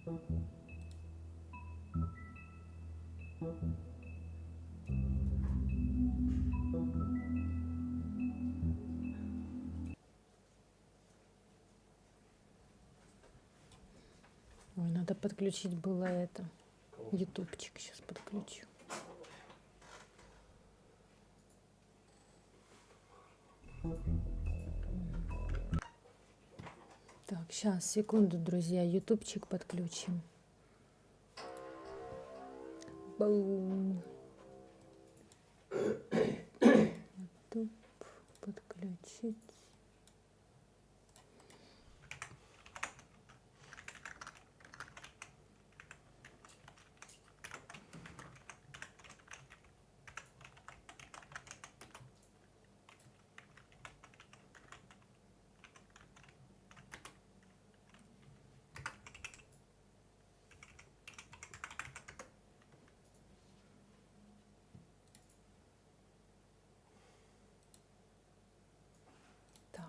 Ой, надо подключить было это. Ютубчик сейчас подключу. Так, сейчас, секунду, друзья, ютубчик подключим. Бум. Ютуб подключить.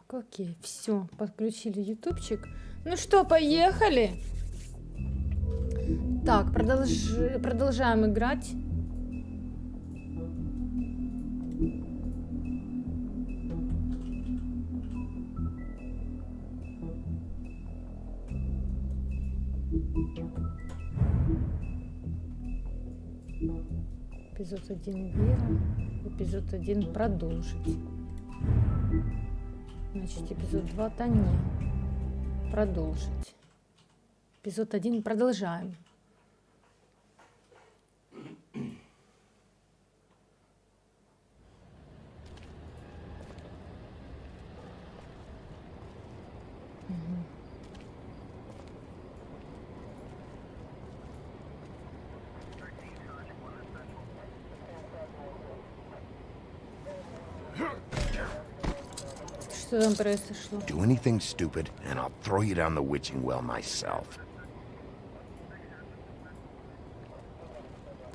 Окей, все, подключили ютубчик. Ну что, поехали? Так, продолжаем играть. Эпизод 1 Вера, эпизод 1 продолжить. Значит, эпизод 2 Таня. Продолжить. Эпизод 1 продолжаем. Что там произошло? Do anything stupid, and I'll throw you down the witching well myself.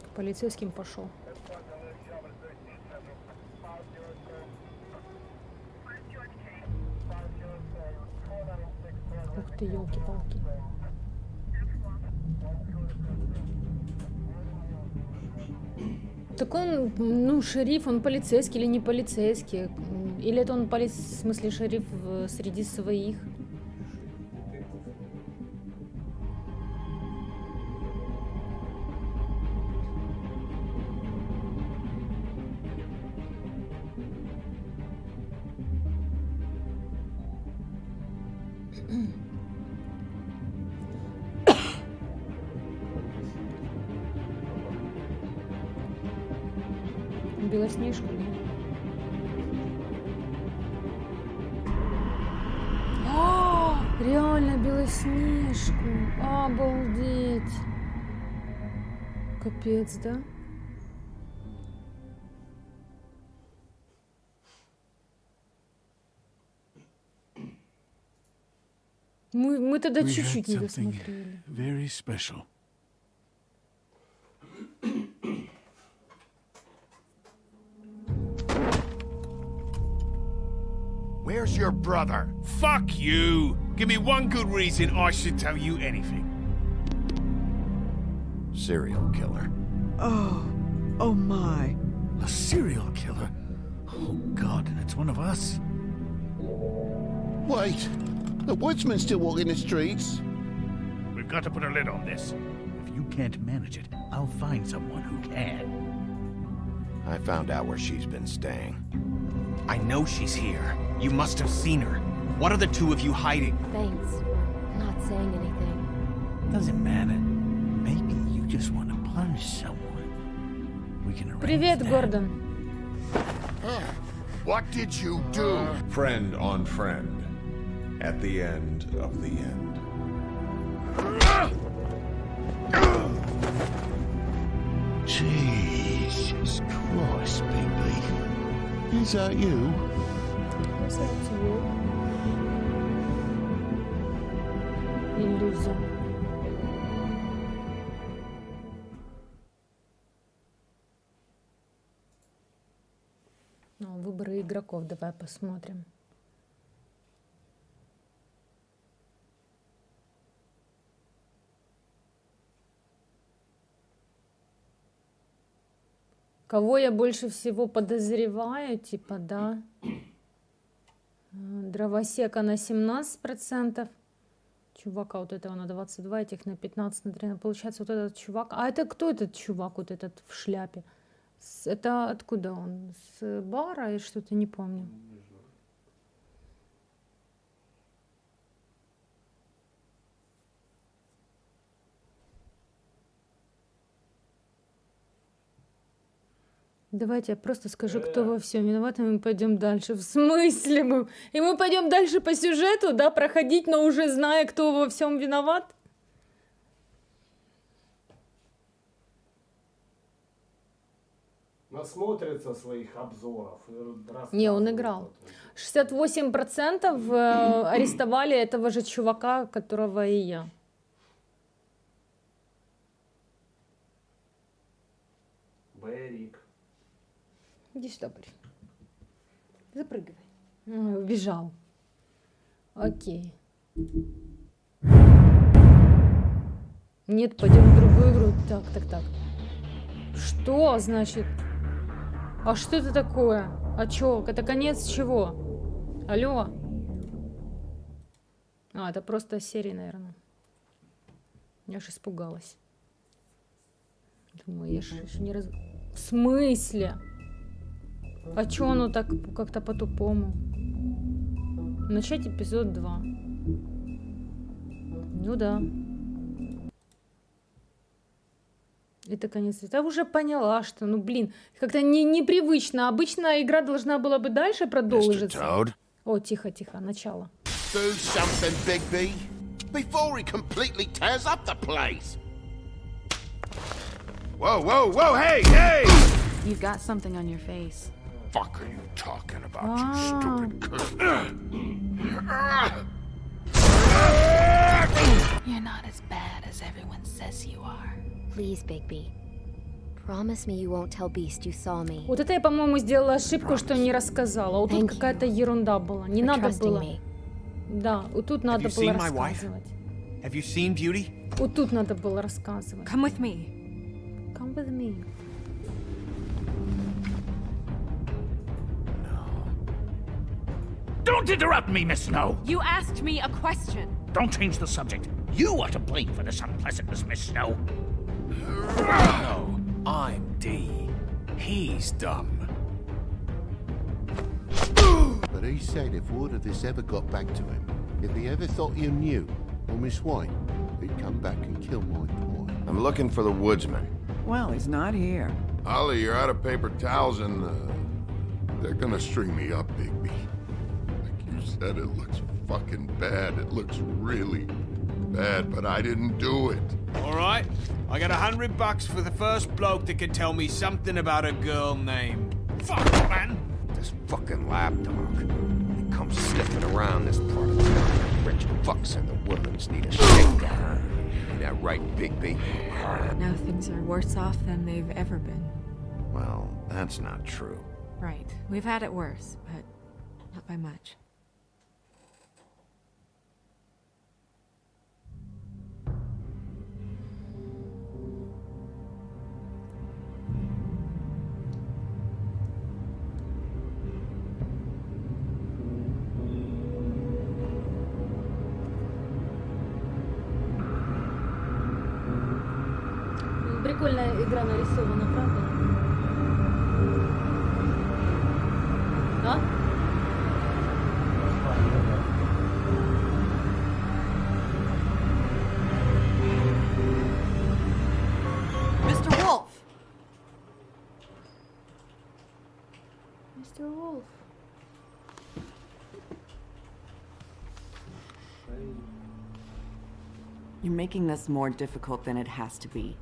К полицейским пошел. Ух ты, елки-палки. Так он, ну, шериф, он полицейский или не полицейский? Или это он, в смысле, шериф среди своих? Белоснежку. О, реально Белоснежку. Обалдеть. Капец, да? Мы тогда чуть-чуть не досмотрели. Very special. Where's your brother? Fuck you! Give me one good reason I should tell you anything. Serial killer. Oh my. A serial killer? Oh God, and it's one of us? Wait, the woodsman still walking the streets? We've got to put a lid on this. If you can't manage it, I'll find someone who can. I found out where she's been staying. I know she's here. You must have seen her. What are the two of you hiding? Thanks for not saying anything. Doesn't matter. Maybe you just want to punish someone. We can arrange Привет, that. Гордон. What did you do? Friend on friend. At the end of the end. Jesus Christ, baby. Is that you? Иллюзия. Ну, выборы игроков давай посмотрим. Кого я больше всего подозреваю, типа, да. Дровосека на 17%. Чувака вот этого на 22, этих на 15, на 13. Получается, вот этот чувак. А это кто этот чувак, вот этот в шляпе? Это откуда он? С бара или что-то, не помню. Давайте я просто скажу, кто во всем виноват, и мы пойдем дальше. В смысле мы? И мы пойдем дальше по сюжету, да, проходить, но уже зная, кто во всем виноват? Насмотрится своих обзоров. Не, он играл. 68% арестовали этого же чувака, которого и я. Бэрик. Иди сюда, Борис. Запрыгивай. Ой, убежал. Окей. Нет, пойдем в другую игру. Так. Что значит? А что это такое? А чё? Это конец чего? Алло? А, это просто серия, наверное. Я аж испугалась. Думаю, я ж не раз... В смысле? А чё оно так как-то по-тупому? Начать эпизод 2. Ну да. Это конец. Я уже поняла, что, ну блин, как-то непривычно. Обычно игра должна была бы дальше продолжиться. О, тихо, начало. Do something, Bigby, before he completely tears up the place. Whoa, hey! You've got something on your face. Fuck are you talking about, you stupid cunt? You're not as bad as everyone says you are. Please, Bigby. Promise me you won't tell Beast you saw me. Вот это я, по-моему, сделала ошибку, что не рассказала. Вот тут какая-то ерунда была. Не надо было. Да, вот тут надо было рассказывать. Have you seen Beauty? Вот тут надо было рассказывать. Come with me. Come with me. Don't interrupt me, Miss Snow! You asked me a question. Don't change the subject. You are to blame for this unpleasantness, Miss Snow. No, I'm D. He's dumb. But he said if word of this ever got back to him, if he ever thought you knew, or Miss White, he'd come back and kill my boy. I'm looking for the woodsman. Well, he's not here. Ollie, you're out of paper towels and, they're gonna string me up, Bigby. Like you said, it looks fucking bad. It looks really bad, but I didn't do it. All right, I got $100 for the first bloke that can tell me something about a girl named... Fuck, man! This fucking lapdog. He comes sniffing around this part of town. Rich fucks and the woodlands need a shakedown. Ain't that right, Bigby? Now things are worse off than they've ever been. Well, that's not true. Right. We've had it worse, but not by much. Прикольная игра нарисована, правда? А? Mr. Wolf! Mr. Wolf. You're making this more difficult than it has to be.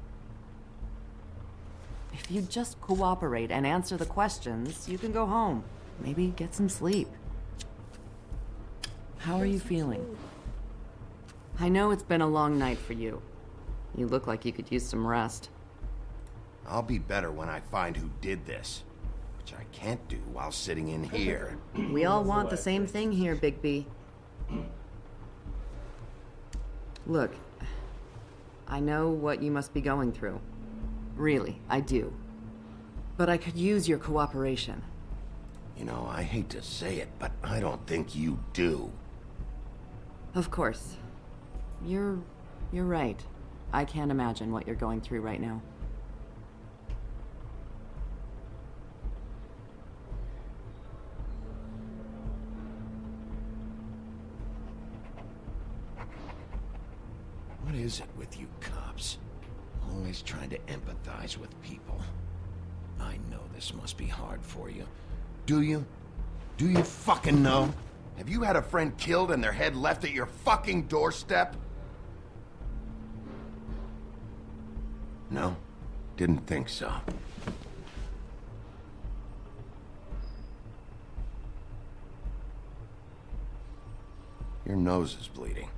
If you just cooperate and answer the questions, you can go home. Maybe get some sleep. How are you feeling? I know it's been a long night for you. You look like you could use some rest. I'll be better when I find who did this, which I can't do while sitting in here. We all want the same thing here, Bigby. Look, I know what you must be going through. Really, I do. But I could use your cooperation. You know, I hate to say it, but I don't think you do. Of course. You're right. I can't imagine what you're going through right now. What is it with you cops? Always trying to empathize with people. I know this must be hard for you. Do you? Do you fucking know? Have you had a friend killed and their head left at your fucking doorstep? No? Didn't think so. Your nose is bleeding.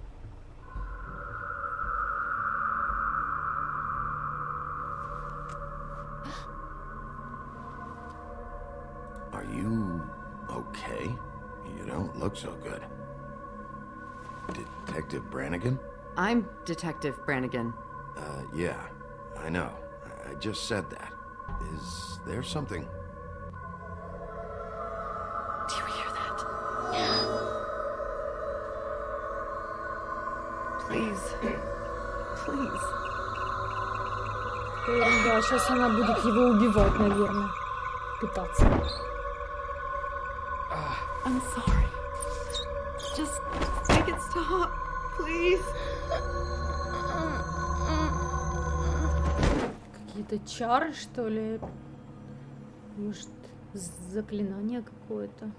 Are you okay? You don't look so good. Detective Brannigan? I'm Detective Brannigan. Yeah, I know. I just said that. Is there something? Do you hear that? Please. Please. Да, сейчас она будет его убивать, наверное. Пытаться. I'm sorry. Just make it stop, please. Какие-то чары, что ли? Может, заклинание какое-то?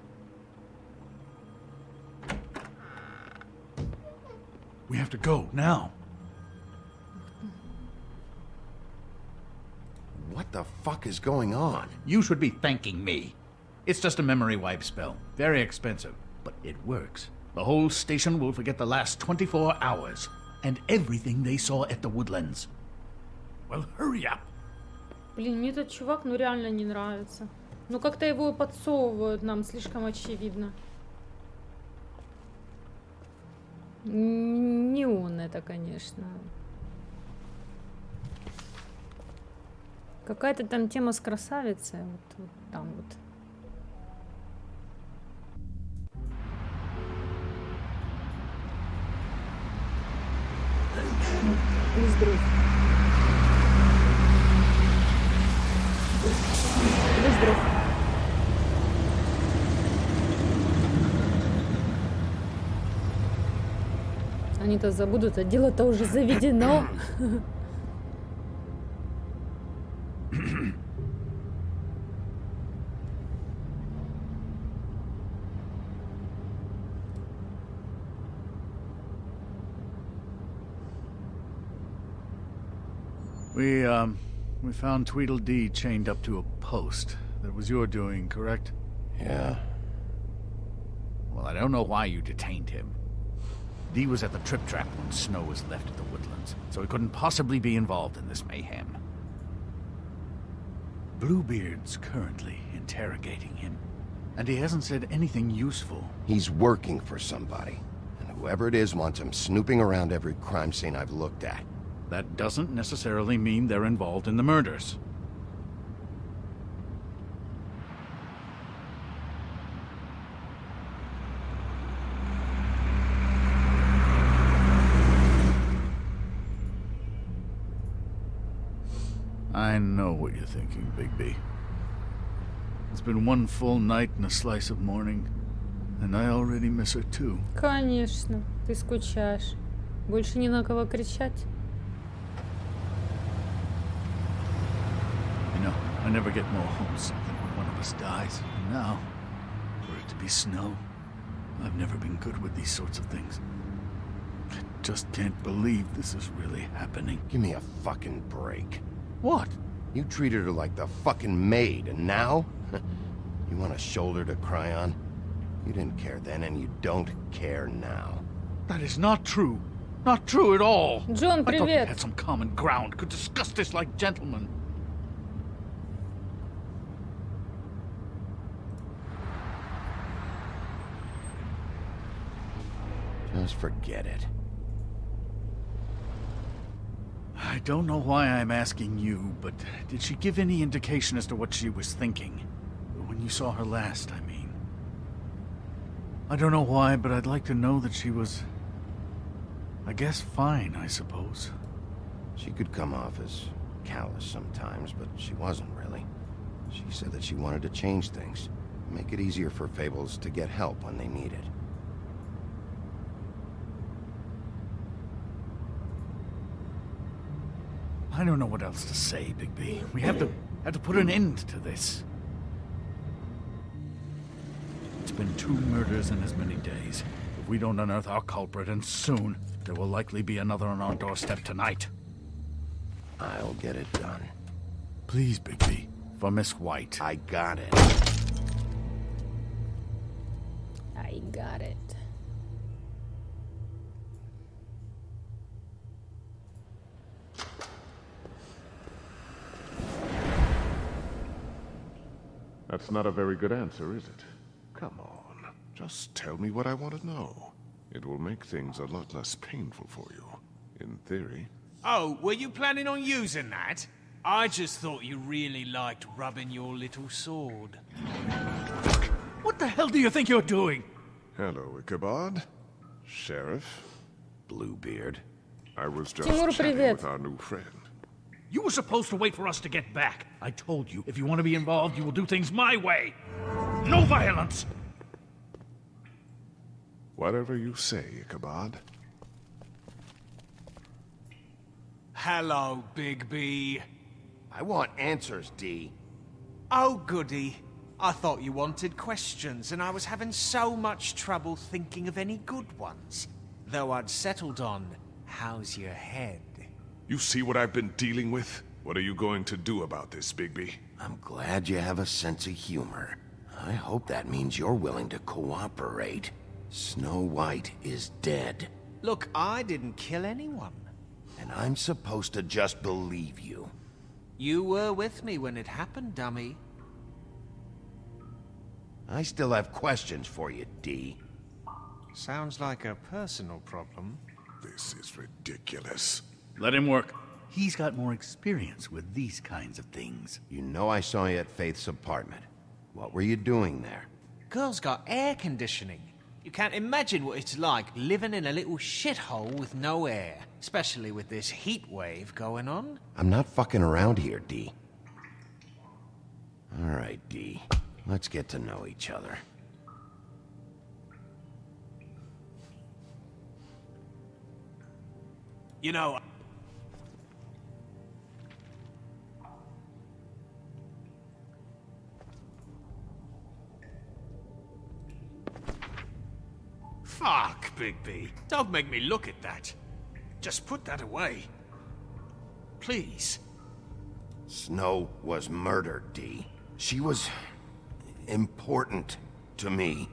We have to go now. What the fuck is going on? You should be thanking me. It's just a memory wipe spell. Very expensive, but it works. The whole station will forget the last 24 hours and everything they saw at the Woodlands. Well, hurry up. Блин, мне этот чувак, ну реально не нравится. Ну как-то его подсовывают нам, слишком очевидно. Не он это, конечно. Какая-то там тема с красавицей. Вот там вот. Будь здоров. Будь здоров. Они-то забудут, а дело-то уже заведено. We found Tweedledee chained up to a post. That was your doing, correct? Yeah. Well, I don't know why you detained him. Dee was at the trip trap when Snow was left at the Woodlands, so he couldn't possibly be involved in this mayhem. Bluebeard's currently interrogating him, and he hasn't said anything useful. He's working for somebody, and whoever it is wants him snooping around every crime scene I've looked at. That doesn't necessarily mean they're involved in the murders. I know what you're thinking, Bigby. It's been one full night and a slice of morning, and I already miss her too. Конечно, ты скучаешь. Больше не на кого кричать. You know, I never get more homesick than when one of us dies. And now, for it to be Snow, I've never been good with these sorts of things. I just can't believe this is really happening. Give me a fucking break. What? You treated her like the fucking maid, and now? You want a shoulder to cry on? You didn't care then, and you don't care now. That is not true. Not true at all. Джон, I thought we привет. had some common ground, could discuss this like gentlemen. Just forget it. I don't know why I'm asking you, but did she give any indication as to what she was thinking? When you saw her last, I mean. I don't know why, but I'd like to know that she was... I guess fine, I suppose. She could come off as callous sometimes, but she wasn't really. She said that she wanted to change things, make it easier for Fables to get help when they need it. I don't know what else to say, Bigby. We have to put an end to this. It's been 2 murders in as many days. If we don't unearth our culprit, and soon, there will likely be another on our doorstep tonight. I'll get it done. Please, Bigby. For Miss White. I got it. I got it. That's not a very good answer, is it? Come on. Just tell me what I want to know. It will make things a lot less painful for you. In theory. Oh, were you planning on using that? I just thought you really liked rubbing your little sword. What the hell do you think you're doing? Hello, Ichabod. Sheriff. Bluebeard. I was just Тимур, chatting привет. with our new friend. You were supposed to wait for us to get back. I told you, if you want to be involved, you will do things my way. No violence! Whatever you say, Ichabod. Hello, Bigby. I want answers, D. Oh, goody. I thought you wanted questions, and I was having so much trouble thinking of any good ones. Though I'd settled on, how's your head? You see what I've been dealing with? What are you going to do about this, Bigby? I'm glad you have a sense of humor. I hope that means you're willing to cooperate. Snow White is dead. Look, I didn't kill anyone. And I'm supposed to just believe you. You were with me when it happened, dummy. I still have questions for you, D. Sounds like a personal problem. This is ridiculous. Let him work. He's got more experience with these kinds of things. You know I saw you at Faith's apartment. What were you doing there? Girl's got air conditioning. You can't imagine what it's like living in a little shithole with no air. Especially with this heat wave going on. I'm not fucking around here, D. All right, D. Let's get to know each other. You know... Fuck, Bigby. Don't make me look at that. Just put that away. Please. Snow was murdered, D. She was... important to me.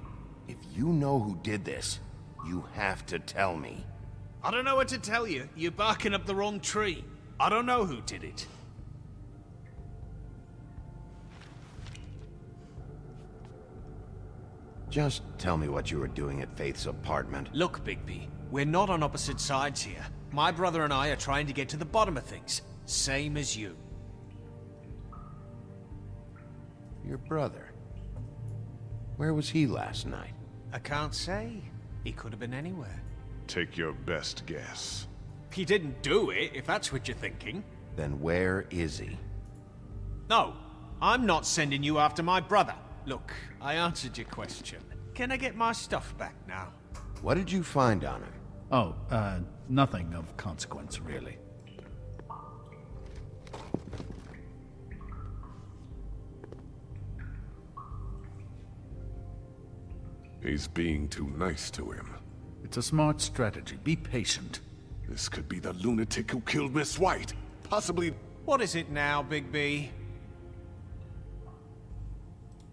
If you know who did this, you have to tell me. I don't know what to tell you. You're barking up the wrong tree. I don't know who did it. Just tell me what you were doing at Faith's apartment. Look, Bigby, we're not on opposite sides here. My brother and I are trying to get to the bottom of things. Same as you. Your brother. Where was he last night? I can't say. He could have been anywhere. Take your best guess. He didn't do it, if that's what you're thinking. Then where is he? No, I'm not sending you after my brother. Look, I answered your question. Can I get my stuff back now? What did you find on him? Oh, nothing of consequence, really. He's being too nice to him. It's a smart strategy. Be patient. This could be the lunatic who killed Miss White. Possibly... What is it now, Bigby?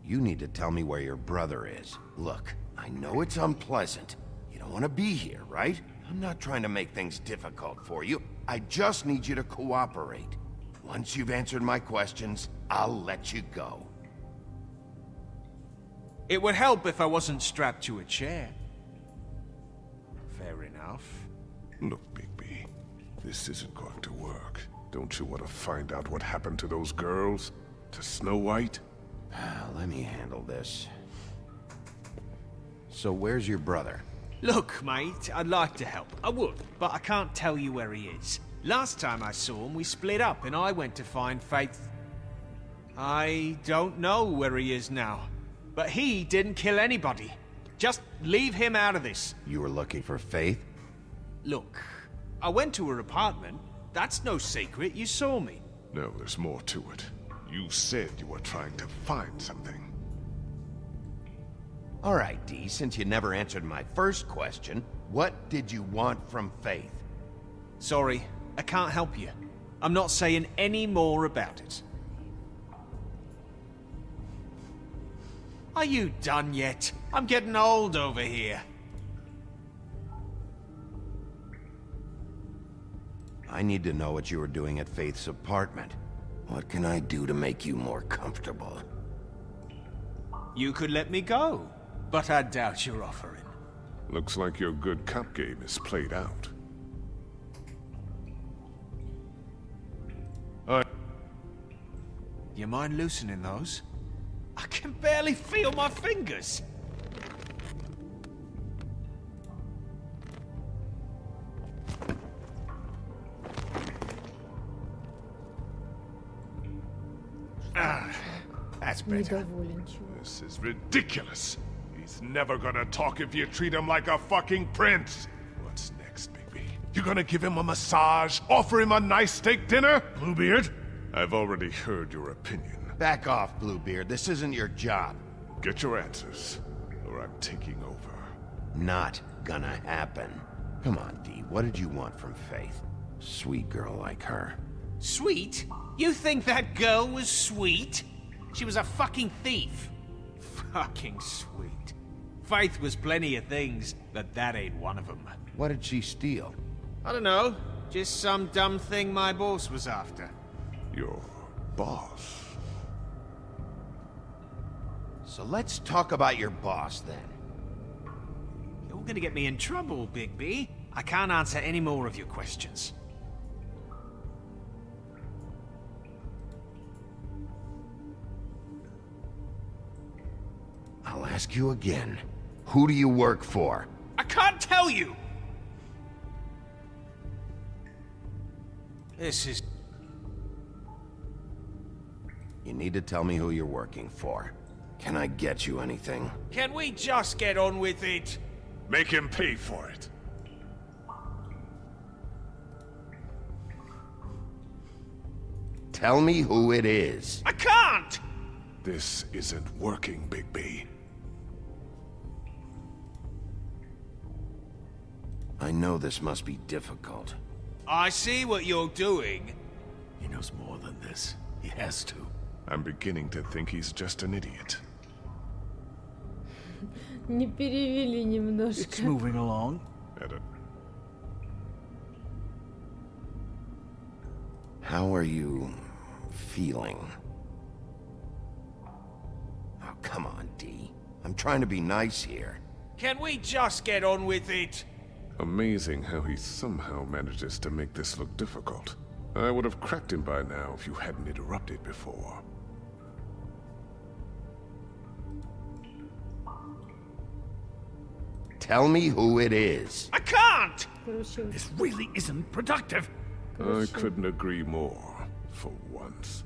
You need to tell me where your brother is. Look, I know it's unpleasant. You don't want to be here, right? I'm not trying to make things difficult for you. I just need you to cooperate. Once you've answered my questions, I'll let you go. It would help if I wasn't strapped to a chair. Fair enough. Look, Bigby. This isn't going to work. Don't you want to find out what happened to those girls? To Snow White? Let me handle this. So where's your brother? Look, mate, I'd like to help. I would, but I can't tell you where he is. Last time I saw him, we split up and I went to find Faith. I don't know where he is now, but he didn't kill anybody. Just leave him out of this. You were looking for Faith? Look, I went to her apartment. That's no secret. You saw me. No, there's more to it. You said you were trying to find something. All right, Dee, since you never answered my first question, what did you want from Faith? Sorry, I can't help you. I'm not saying any more about it. Are you done yet? I'm getting old over here. I need to know what you were doing at Faith's apartment. What can I do to make you more comfortable? You could let me go, but I doubt you're offering. Looks like your good cop game is played out. You mind loosening those? I can barely feel my fingers. That's better. Недоволен, чувак. This is ridiculous. He's never gonna talk if you treat him like a fucking prince. What's next, baby? You gonna give him a massage? Offer him a nice steak dinner? Bluebeard? I've already heard your opinion. Back off, Bluebeard. This isn't your job. Get your answers, or I'm taking over. Not gonna happen. Come on, Dee. What did you want from Faith? Sweet girl like her. Sweet? You think that girl was sweet? She was a fucking thief. Fucking sweet. Faith was plenty of things, but that ain't one of them. What did she steal? I don't know. Just some dumb thing my boss was after. Your boss? So let's talk about your boss, then. You're gonna get me in trouble, Bigby. I can't answer any more of your questions. I'll ask you again. Who do you work for? I can't tell you! This is... You need to tell me who you're working for. Can I get you anything? Can we just get on with it? Make him pay for it. Tell me who it is. I can't! This isn't working, Bigby. I know this must be difficult. I see what you're doing. He knows more than this. He has to. I'm beginning to think he's just an idiot. Не перевели It's немножко. moving along. How are you feeling? Oh, come on, Dee. I'm trying to be nice here. Can we just get on with it? Amazing how he somehow manages to make this look difficult. I would have cracked him by now if you hadn't interrupted before. Tell me who it is. I can't! Короче, This really isn't productive. I couldn't agree more, for once.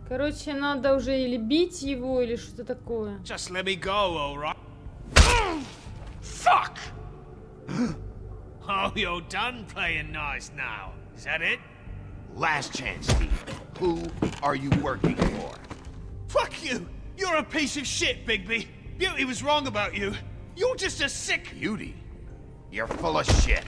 короче, надо уже или бить его, или что такое. Just let me go, alright? Fuck! Oh, you're done playing nice now. Is that it? Last chance, Dee. Who are you working for? Fuck you! You're a piece of shit, Bigby. Beauty was wrong about you. You're just a sick... Beauty? You're full of shit.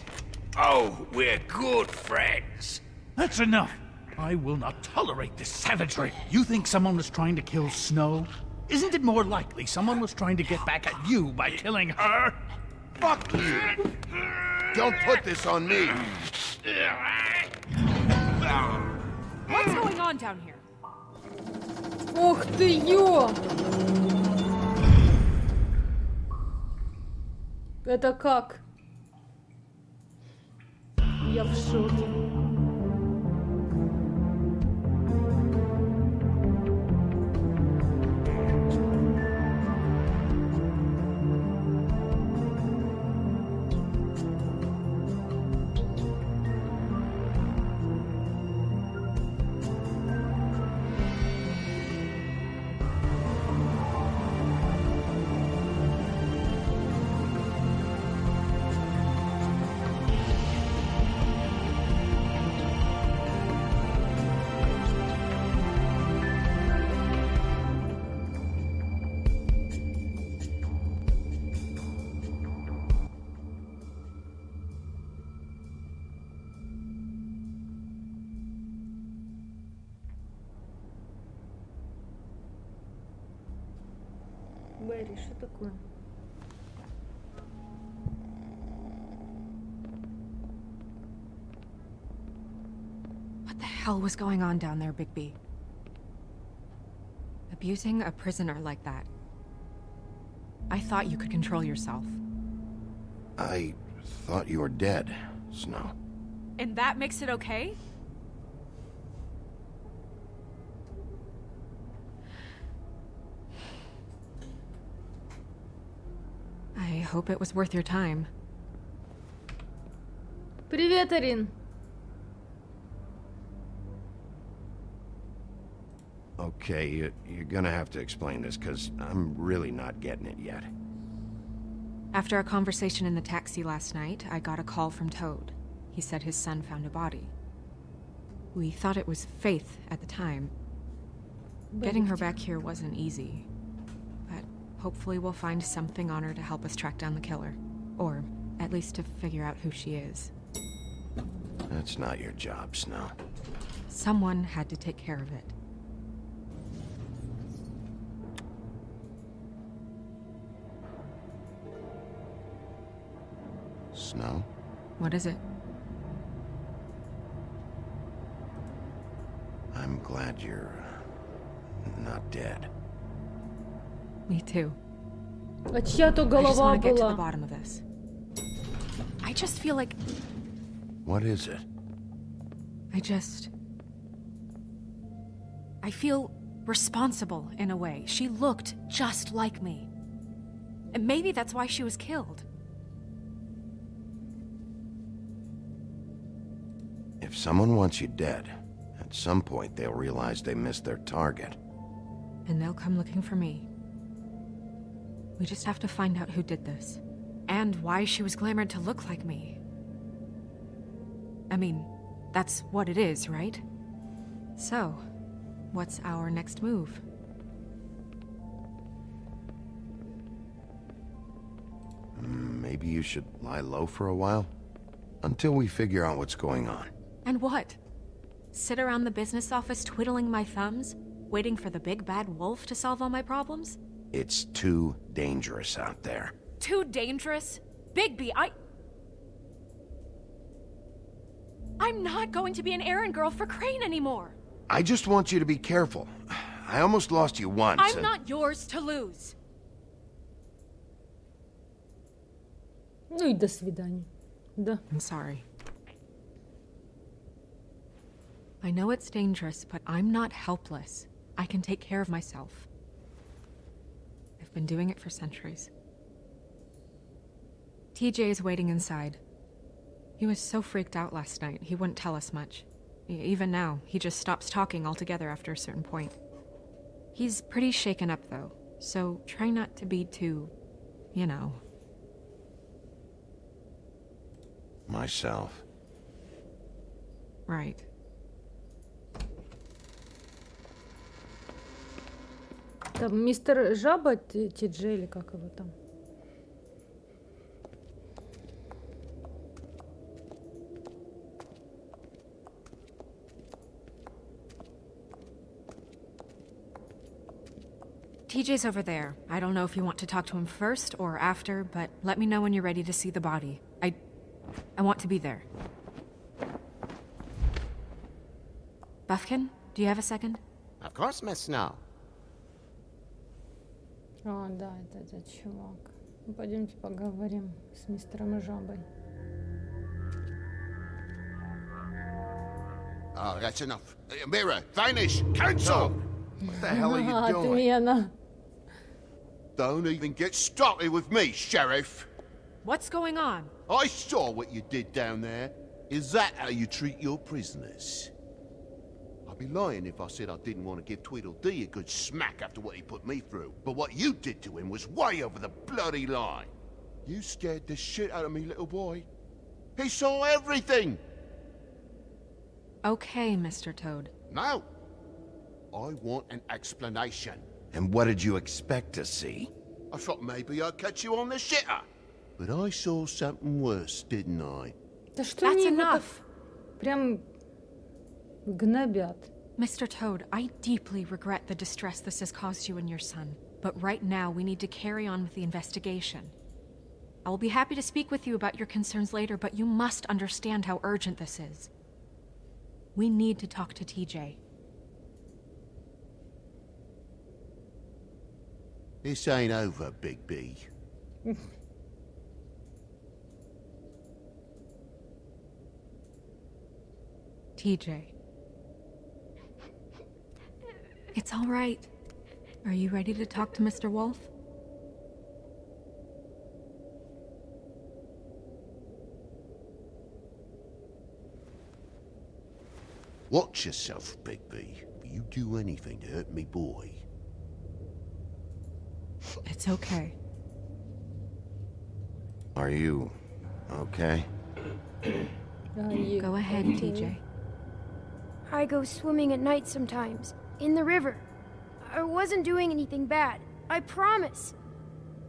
Oh, we're good friends. That's enough. I will not tolerate this savagery. You think someone was trying to kill Snow? Isn't it more likely someone was trying to get back at you by killing her? Fuck you! Don't put this on me! What's going on down here? Ох ты, ё! Это как? Я в шоке. Берри, что такое? What the hell was going on down there, Bigby? Abusing a prisoner like that. I thought you could control yourself. I thought you were dead, Snow. And that makes it okay? I hope it was worth your time. Привет, Арин. Okay, you're gonna have to explain this, because I'm really not getting it yet. After a conversation in the taxi last night, I got a call from Toad. He said his son found a body. We thought it was Faith at the time. Getting her back here wasn't easy. But hopefully we'll find something on her to help us track down the killer. Or at least to figure out who she is. That's not your job, Snow. Someone had to take care of it. Snow? What is it? I'm glad you're not dead. Me too. А чья-то I just голова want to get to the была. bottom of this. I just feel like What is it? I feel responsible in a way. She looked just like me. And maybe that's why she was killed. If someone wants you dead, at some point they'll realize they missed their target. And they'll come looking for me. We just have to find out who did this. And why she was glamored to look like me. I mean, that's what it is, right? So, what's our next move? Maybe you should lie low for a while? Until we figure out what's going on. And what? Sit around the business office twiddling my thumbs, waiting for the big bad wolf to solve all my problems? It's too dangerous out there. Too dangerous? Bigby, I'm not going to be an errand girl for Crane anymore. I just want you to be careful. I almost lost you once. I'm not yours to lose. Ну и до свидания. Да. I'm sorry. I know it's dangerous, but I'm not helpless. I can take care of myself. I've been doing it for centuries. TJ is waiting inside. He was so freaked out last night, he wouldn't tell us much. Even now, he just stops talking altogether after a certain point. He's pretty shaken up, though, so try not to be too, you know. Myself. Right. Там мистер Жаба, Ти-Джей, или как его там? TJ's over there. I don't know if you want to talk to him first or after, but let me know when you're ready to see the body. I want to be there. Buffkin, do you have a second? Of course, Miss Snow. А, да, это этот чувак. Ну, пойдемте поговорим с мистером Жабой. Oh, that's enough. Mirror, vanish, cancel! What the hell are you doing? Отмена. Don't even get started with me, Sheriff. What's going on? I saw what you did down there. Is that how you treat your prisoners? I'd be lying if I said I didn't want to give Tweedledee a good smack after what he put me through. But what you did to him was way over the bloody line. You scared the shit out of me, little boy. He saw everything. Okay, Mr. Toad. Now, I want an explanation. And what did you expect to see? I thought maybe I'd catch you on the shitter. But I saw something worse, didn't I? Да что That's они его enough. прям гнобят? Mr. Toad, I deeply regret the distress this has caused you and your son. But right now, we need to carry on with the investigation. I will be happy to speak with you about your concerns later, but you must understand how urgent this is. We need to talk to TJ. This ain't over, Big B. TJ. It's all right. Are you ready to talk to Mr. Wolf? Watch yourself, Big B. If you do anything to hurt me, boy. It's okay. Are you okay? Go ahead, TJ. I go swimming at night sometimes, in the river. I wasn't doing anything bad, I promise.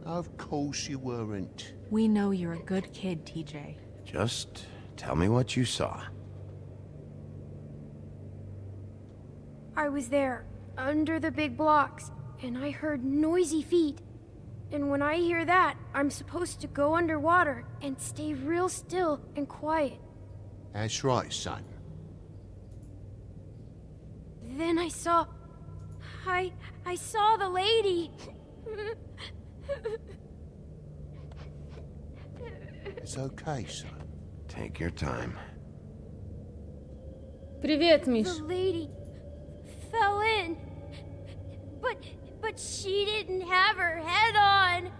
Of course you weren't. We know you're a good kid, TJ. Just tell me what you saw. I was there, under the big blocks, and I heard noisy feet. And when I hear that, I'm supposed to go underwater and stay real still and quiet. That's right, son. Then I saw... I saw the lady. It's okay, son. Take your time. Привет, Миш. The lady fell in. But she didn't have her head on.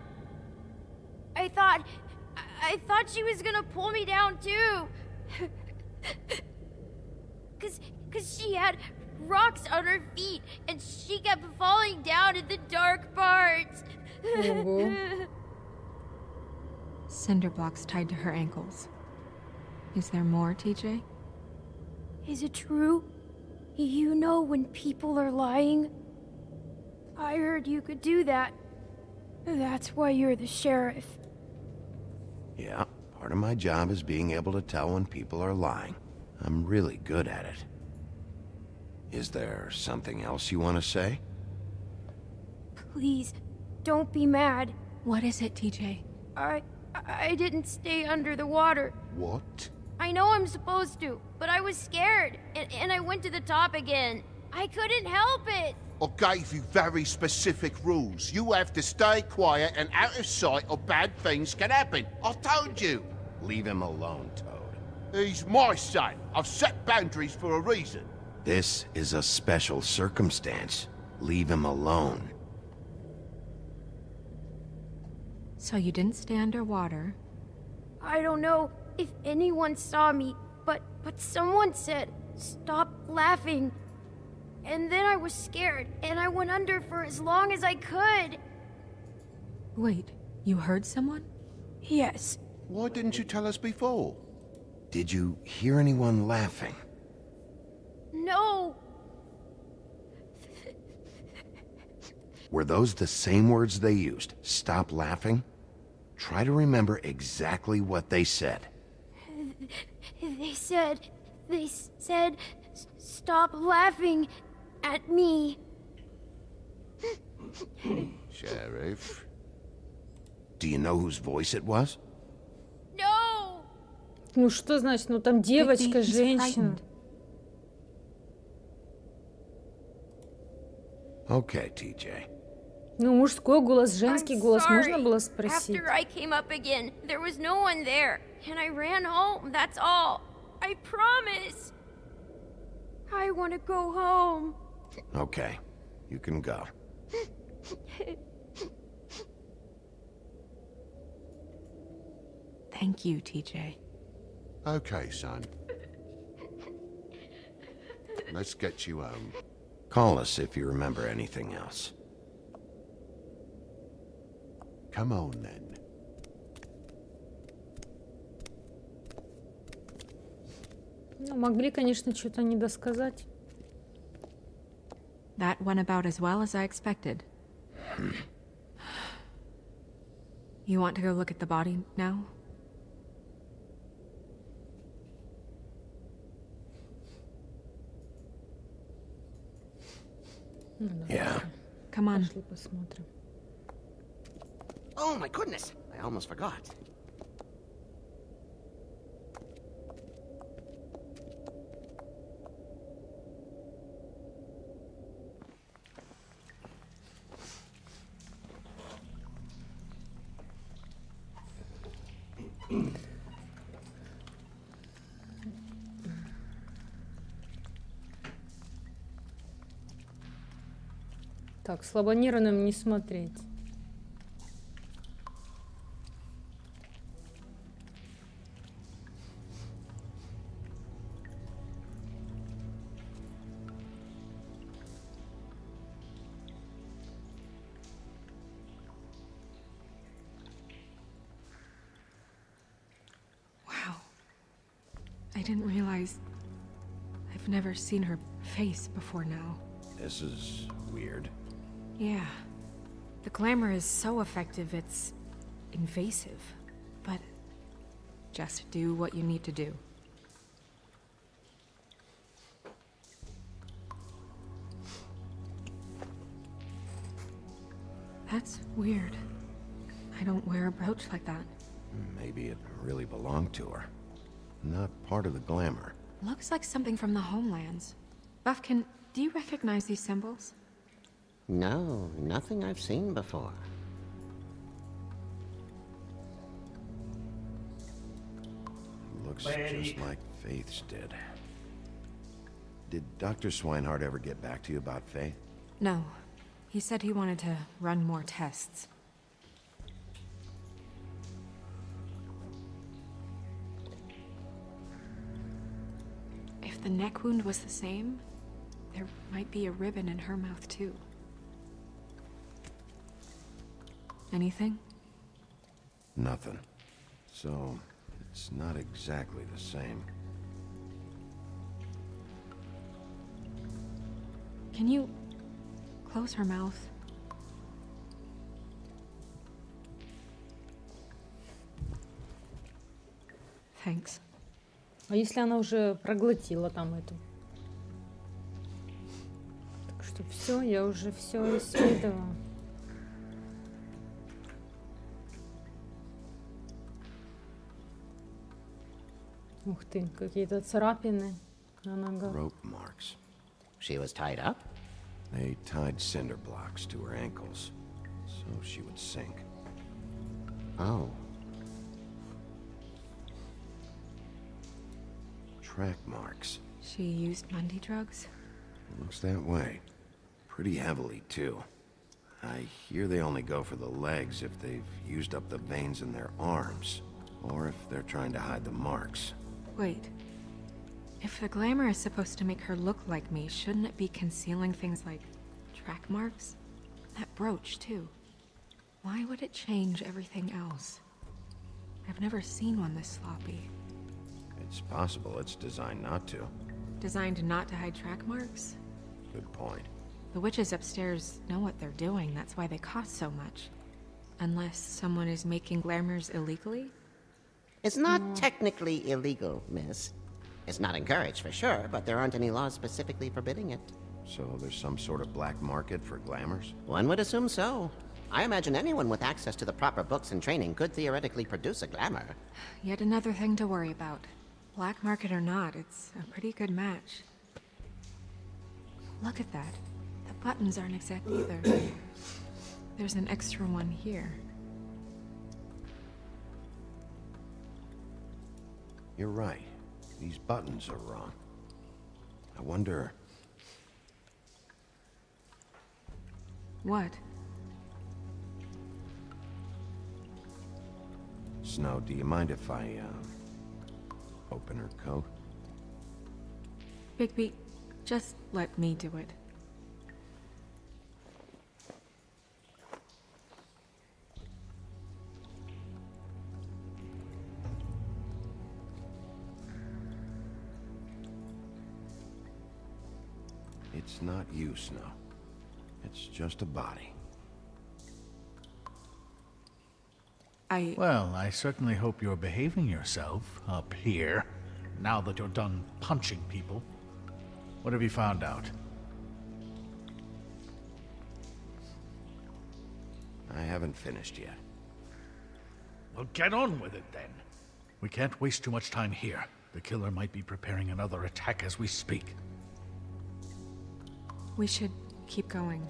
I thought she was gonna pull me down too. Cause she had rocks on her feet and she kept falling down in the dark parts. Cinder blocks tied to her ankles. Is there more, TJ? Is it true? You know when people are lying? I heard you could do that. That's why you're the sheriff. Yeah, part of my job is being able to tell when people are lying. I'm really good at it. Is there something else you want to say? Please, don't be mad. What is it, TJ? I didn't stay under the water. What? I know I'm supposed to, but I was scared, and I went to the top again. I couldn't help it. I gave you very specific rules. You have to stay quiet and out of sight or bad things can happen. I told you. Leave him alone, Toad. He's my son. I've set boundaries for a reason. This is a special circumstance. Leave him alone. So you didn't stay underwater. I don't know if anyone saw me, but someone said, "Stop laughing." And then I was scared, and I went under for as long as I could. Wait, you heard someone? Yes. Why didn't you tell us before? Did you hear anyone laughing? No. Were those the same words they used? Stop laughing? Try to remember exactly what they said. They said, "Stop laughing at me." Sheriff? Do you know whose voice it was? No. Ну что значит? Ну там девочка, женщина. Okay, TJ. Ну, мужской голос, женский I'm голос, sorry. можно было спросить? After I came up again, there was no one there, and I ran home, that's all. I promise. I want to go home. Okay, you can go. Thank you, TJ. Okay, son. Let's get you home. Call us if you remember anything else. Come on, then. Ну, могли, конечно, что-то недосказать. That went about as well as I expected. You want to go look at the body now? Ну, Yeah. Come on. пошли посмотрим. Oh my goodness, I almost forgot. Так, слабонервным не смотреть. Wow. I didn't realize I've never seen her face before now. This is weird. Yeah. The glamour is so effective, it's invasive. But just do what you need to do. That's weird. I don't wear a brooch like that. Maybe it really belonged to her. Not part of the glamour. Looks like something from the homelands. Buffkin, do you recognize these symbols? No, nothing I've seen before. Looks just like Faith's did. Did Dr. Swinehart ever get back to you about Faith? No. He said he wanted to run more tests. If the neck wound was the same, there might be a ribbon in her mouth too. Anything? Nothing. So, it's not exactly the same. Can you close her mouth? Thanks. А если она уже проглотила там эту? Так что все, я уже все исследовала. Ух ты, какие-то царапины на ногах. Rope marks. She was tied up? They tied cinder blocks to her ankles, so she would sink. Oh. Track marks. She used Mundy drugs? Looks that way. Pretty heavily, too. I hear they only go for the legs if they've used up the veins in their arms, or if they're trying to hide the marks. Wait. If the glamour is supposed to make her look like me, shouldn't it be concealing things like track marks? That brooch, too. Why would it change everything else? I've never seen one this sloppy. It's possible it's designed not to. Designed not to hide track marks? Good point. The witches upstairs know what they're doing, that's why they cost so much. Unless someone is making glamours illegally? It's not technically illegal, miss. It's not encouraged for sure, but there aren't any laws specifically forbidding it. So there's some sort of black market for glamours? One would assume so. I imagine anyone with access to the proper books and training could theoretically produce a glamour. Yet another thing to worry about. Black market or not, it's a pretty good match. Look at that. The buttons aren't exact either. There's an extra one here. You're right. These buttons are wrong. I wonder... What? Snow, do you mind if I, open her coat? Bigby, just let me do it. It's not you, Snow. It's just a body. Well, I certainly hope you're behaving yourself up here, now that you're done punching people. What have you found out? I haven't finished yet. Well, get on with it then. We can't waste too much time here. The killer might be preparing another attack as we speak. We should keep going.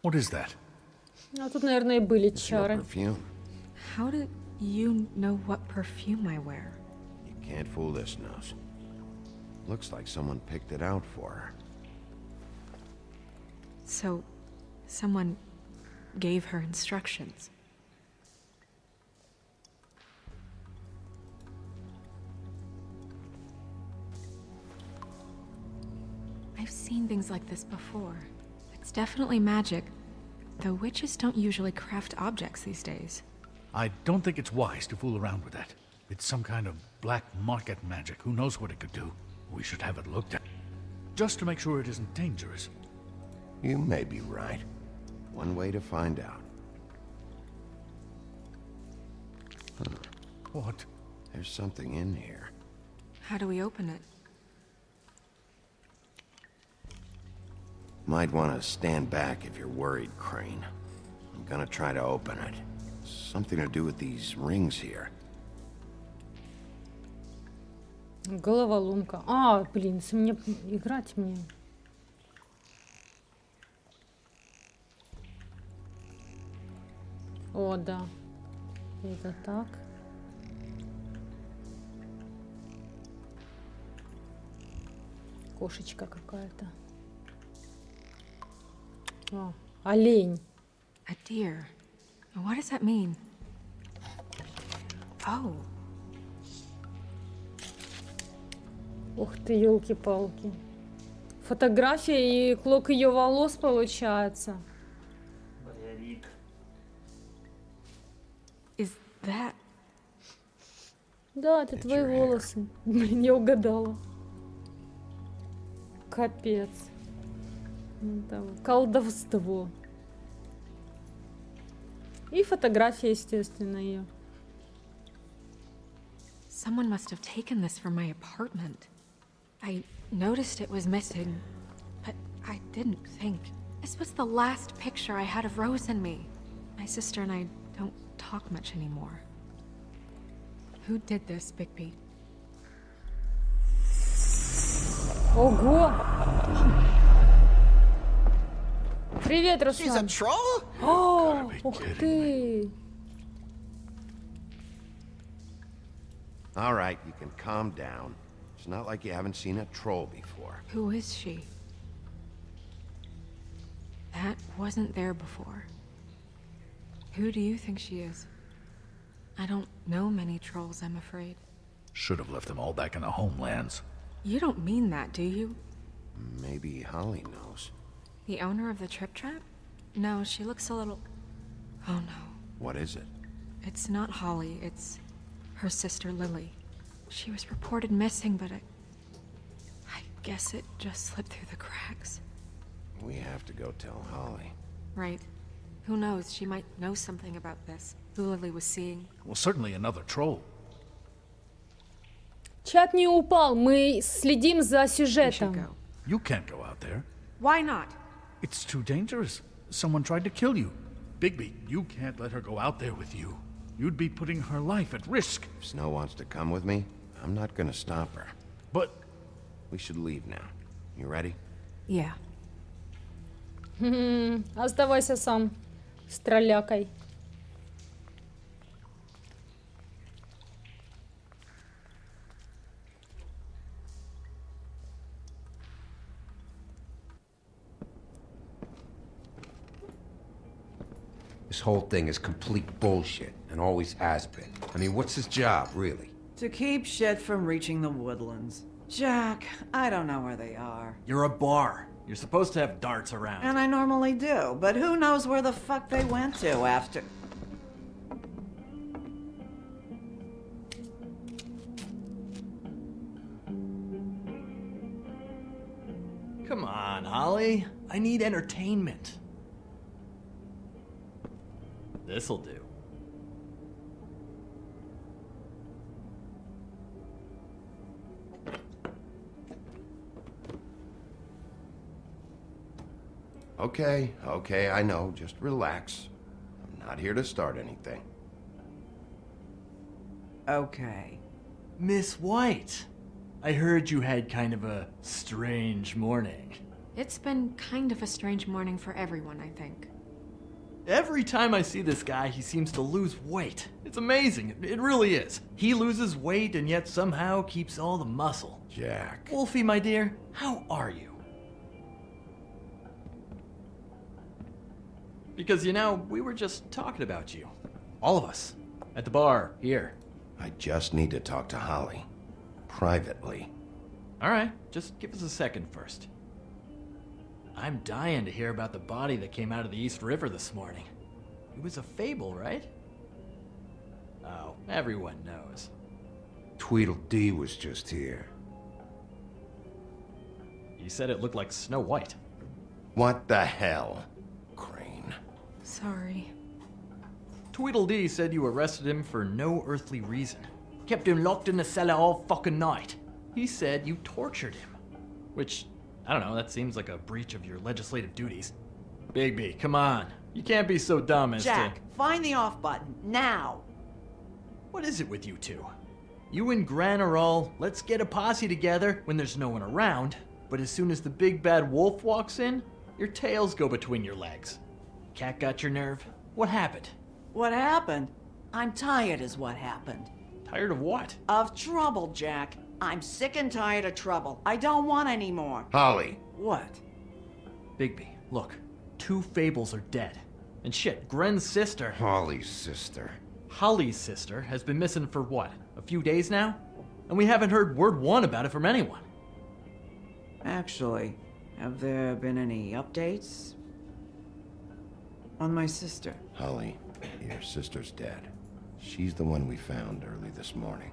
What is that? А тут, наверное, и были It's your чары. perfume. How do you know what perfume I wear? You can't fool this nose. Looks like someone picked it out for her. So, someone gave her instructions. I've seen things like this before. It's definitely magic, though witches don't usually craft objects these days. I don't think it's wise to fool around with that. It's some kind of black market magic. Who knows what it could do? We should have it looked at. Just to make sure it isn't dangerous. You may be right. One way to find out. Huh. What? There's something in here. How do we open it? Might want to stand back if you're worried, Crane. I'm gonna try to open it. Something to do with these rings here. Головоломка. А, блин, если мне играть мне. О, да. Это так. Кошечка какая-то. О, олень. A deer. What does that mean? Oh, Ух ты, елки-палки. Фотография и клок ее волос получается. Боевик. is that... Да, это твои волосы. Блин, я угадала. Капец. Это колдовство. И фотография, естественно, ее. Someone must have taken this from my apartment. I noticed it was missing, but I didn't think. This was the last picture I had of Rose and me. My sister and I don't talk much anymore. Who did this, Bigby? Ого! Привет, She's a Руслан. troll? О, ух ты! All right, you can calm down. It's not like you haven't seen a troll before. Who is she? That wasn't there before. Who do you think she is? I don't know many trolls, I'm afraid. Should have left them all back in the homelands. You don't mean that, do you? Maybe Holly knows. The owner of the trip trap? No, she looks a little... Oh no. What is it? It's not Holly, it's her sister Lily. She was reported missing, but I guess it just slipped through the cracks. We have to go tell Holly. Right. Who knows, she might know something about this. Who Lily was seeing. Well, certainly another troll. Чат не упал, мы следим за We should сюжетом. go. You can't go out there. Why not? It's too dangerous. Someone tried to kill you. Bigby, you can't let her go out there with you. You'd be putting her life at risk. If Snow wants to come with me, I'm not gonna stop her. But We should leave now. You ready? Yeah. Оставайся сам с троллякой. This whole thing is complete bullshit, and always has been. I mean, what's his job, really? To keep shit from reaching the woodlands. Jack, I don't know where they are. You're a bar. You're supposed to have darts around. And I normally do, but who knows where the fuck they went to after... Come on, Holly. I need entertainment. This'll do. Okay, I know. Just relax. I'm not here to start anything. Okay. Miss White, I heard you had kind of a strange morning. It's been kind of a strange morning for everyone, I think. Every time I see this guy, he seems to lose weight. It's amazing. It really is. He loses weight and yet somehow keeps all the muscle. Jack. Wolfie, my dear, how are you? Because, you know, we were just talking about you. All of us. At the bar, here. I just need to talk to Holly. Privately. Alright, just give us a second first. I'm dying to hear about the body that came out of the East River this morning. It was a fable, right? Oh, everyone knows. Tweedledee was just here. He said it looked like Snow White. What the hell? Crane. Sorry. Tweedledee said you arrested him for no earthly reason. Kept him locked in the cellar all fucking night. He said you tortured him. Which, I don't know, that seems like a breach of your legislative duties. Bigby, come on. You can't be so dumb as Jack, to... find the off button, now! What is it with you two? You and Gran are all, let's get a posse together when there's no one around, but as soon as the big bad wolf walks in, your tails go between your legs. Cat got your nerve? What happened? What happened? I'm tired is what happened. Tired of what? Of trouble, Jack. I'm sick and tired of trouble. I don't want any more. Holly. What? Bigby, look. 2 fables are dead. And shit, Gren's sister... Holly's sister. Holly's sister has been missing for what? A few days now? And we haven't heard word one about it from anyone. Actually, have there been any updates? On my sister. Holly, your sister's dead. She's the one we found early this morning.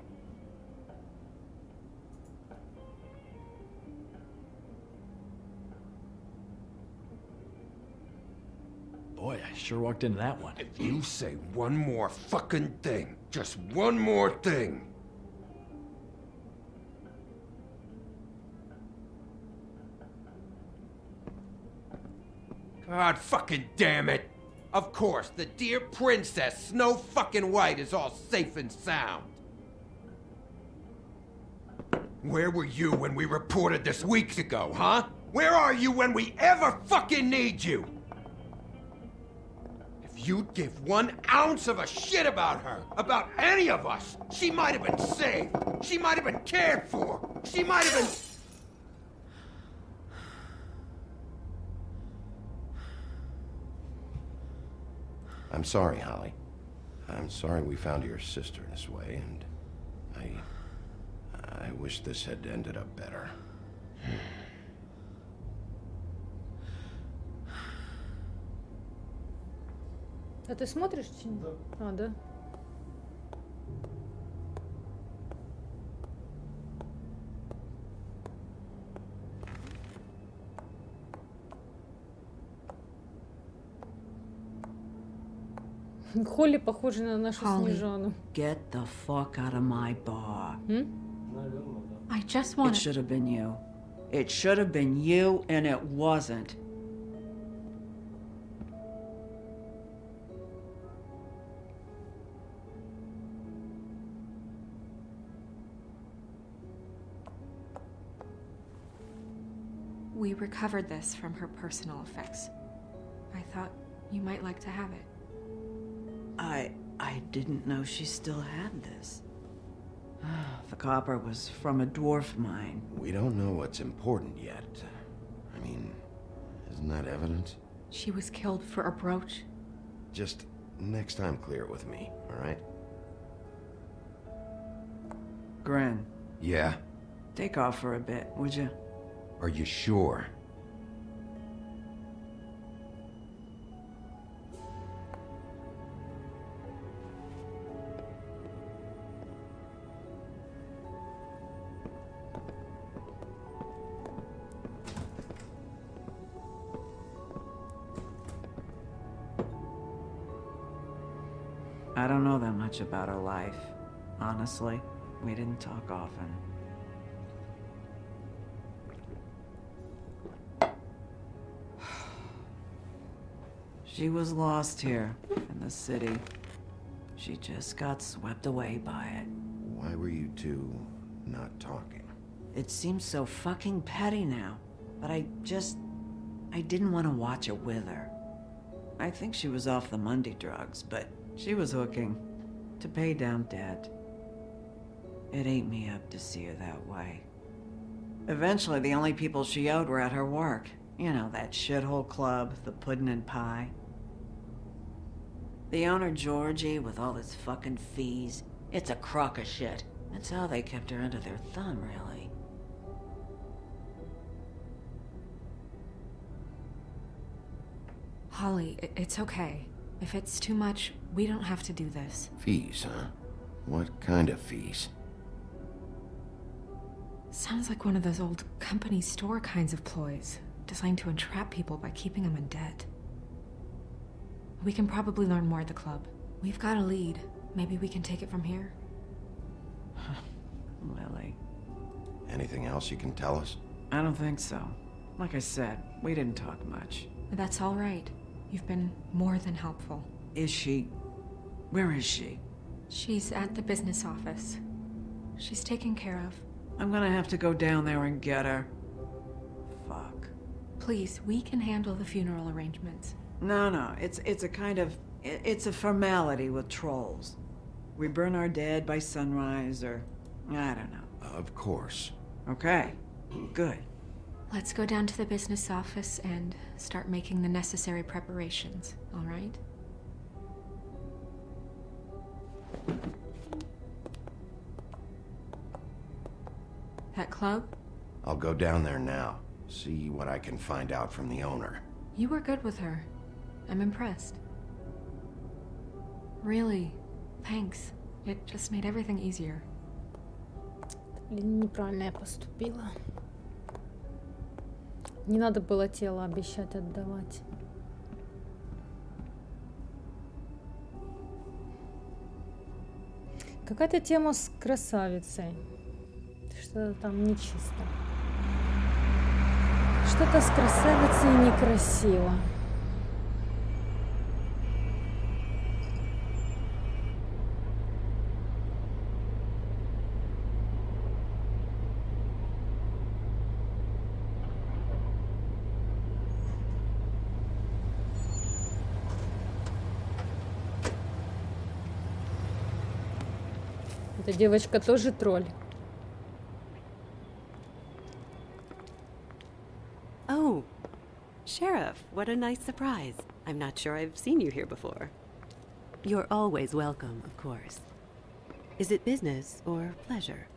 Boy, I sure walked into that one. If you say one more fucking thing, just one more thing. God fucking damn it! Of course, the dear princess Snow fucking White is all safe and sound. Where were you when we reported this weeks ago, huh? Where are you when we ever fucking need you? If you'd give 1 ounce of a shit about her, about any of us, she might have been saved. She might have been cared for. She might have been... I'm sorry, Holly. I'm sorry we found your sister this way, and I wish this had ended up better. А ты смотришь? Да. А, да. Холли похожа на нашу Снежану. Get the fuck out of my bar. I just It want should have been you. It should have been you, and it wasn't. We recovered this from her personal effects. thought you might like to have it. I didn't know she still had this. The copper was from a dwarf mine. We don't know what's important yet. I mean, isn't that evidence? She was killed for a brooch. Just next time clear it with me, all right? Gren, Yeah? take off for a bit, would you? Are you sure? I don't know that much about her life. Honestly, we didn't talk often. She was lost here in the city. She just got swept away by it. Why were you two not talking? It seems so fucking petty now, but I didn't want to watch it with her. I think she was off the Monday drugs, but she was hooking to pay down debt. It ate me up to see her that way. Eventually, the only people she owed were at her work. You know, that shithole club, the Puddin' and Pie. The owner, Georgie, with all his fucking fees, it's a crock of shit. That's how they kept her under their thumb, really. Holly, it's okay. If it's too much, we don't have to do this. Fees, huh? What kind of fees? Sounds like one of those old company store kinds of ploys, designed to entrap people by keeping them in debt. We can probably learn more at the club. We've got a lead. Maybe we can take it from here? Lily. Anything else you can tell us? I don't think so. Like I said, we didn't talk much. That's all right. You've been more than helpful. Is she... Where is she? She's at the business office. She's taken care of. I'm gonna have to go down there and get her. Fuck. Please, we can handle the funeral arrangements. No, it's a kind of... It's a formality with trolls. We burn our dead by sunrise, or... I don't know. Of course. Okay, good. Let's go down to the business office and start making the necessary preparations, all right? That club? I'll go down there now. See what I can find out from the owner. You were good with her. I'm impressed. Really, thanks. It just made everything easier. Неправильно я поступила. Не надо было тело обещать отдавать. Какая-то тема с красавицей. Что-то там нечисто. Что-то с красавицей некрасиво. Эта девочка тоже тролль. Oh, Sheriff, what a nice surprise. I'm not sure I've seen you here before. You're always welcome, of course. Is it business or pleasure?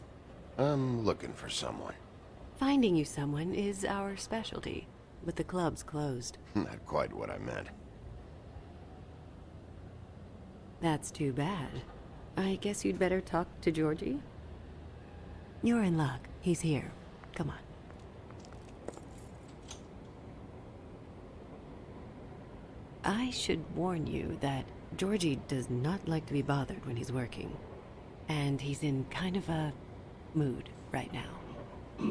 I'm looking for someone. Finding you someone is our specialty, but the club's closed. Not quite what I meant. That's too bad. I guess you'd better talk to Georgie. You're in luck. He's here. Come on. I should warn you that Georgie does not like to be bothered when he's working. And he's in kind of a mood right now.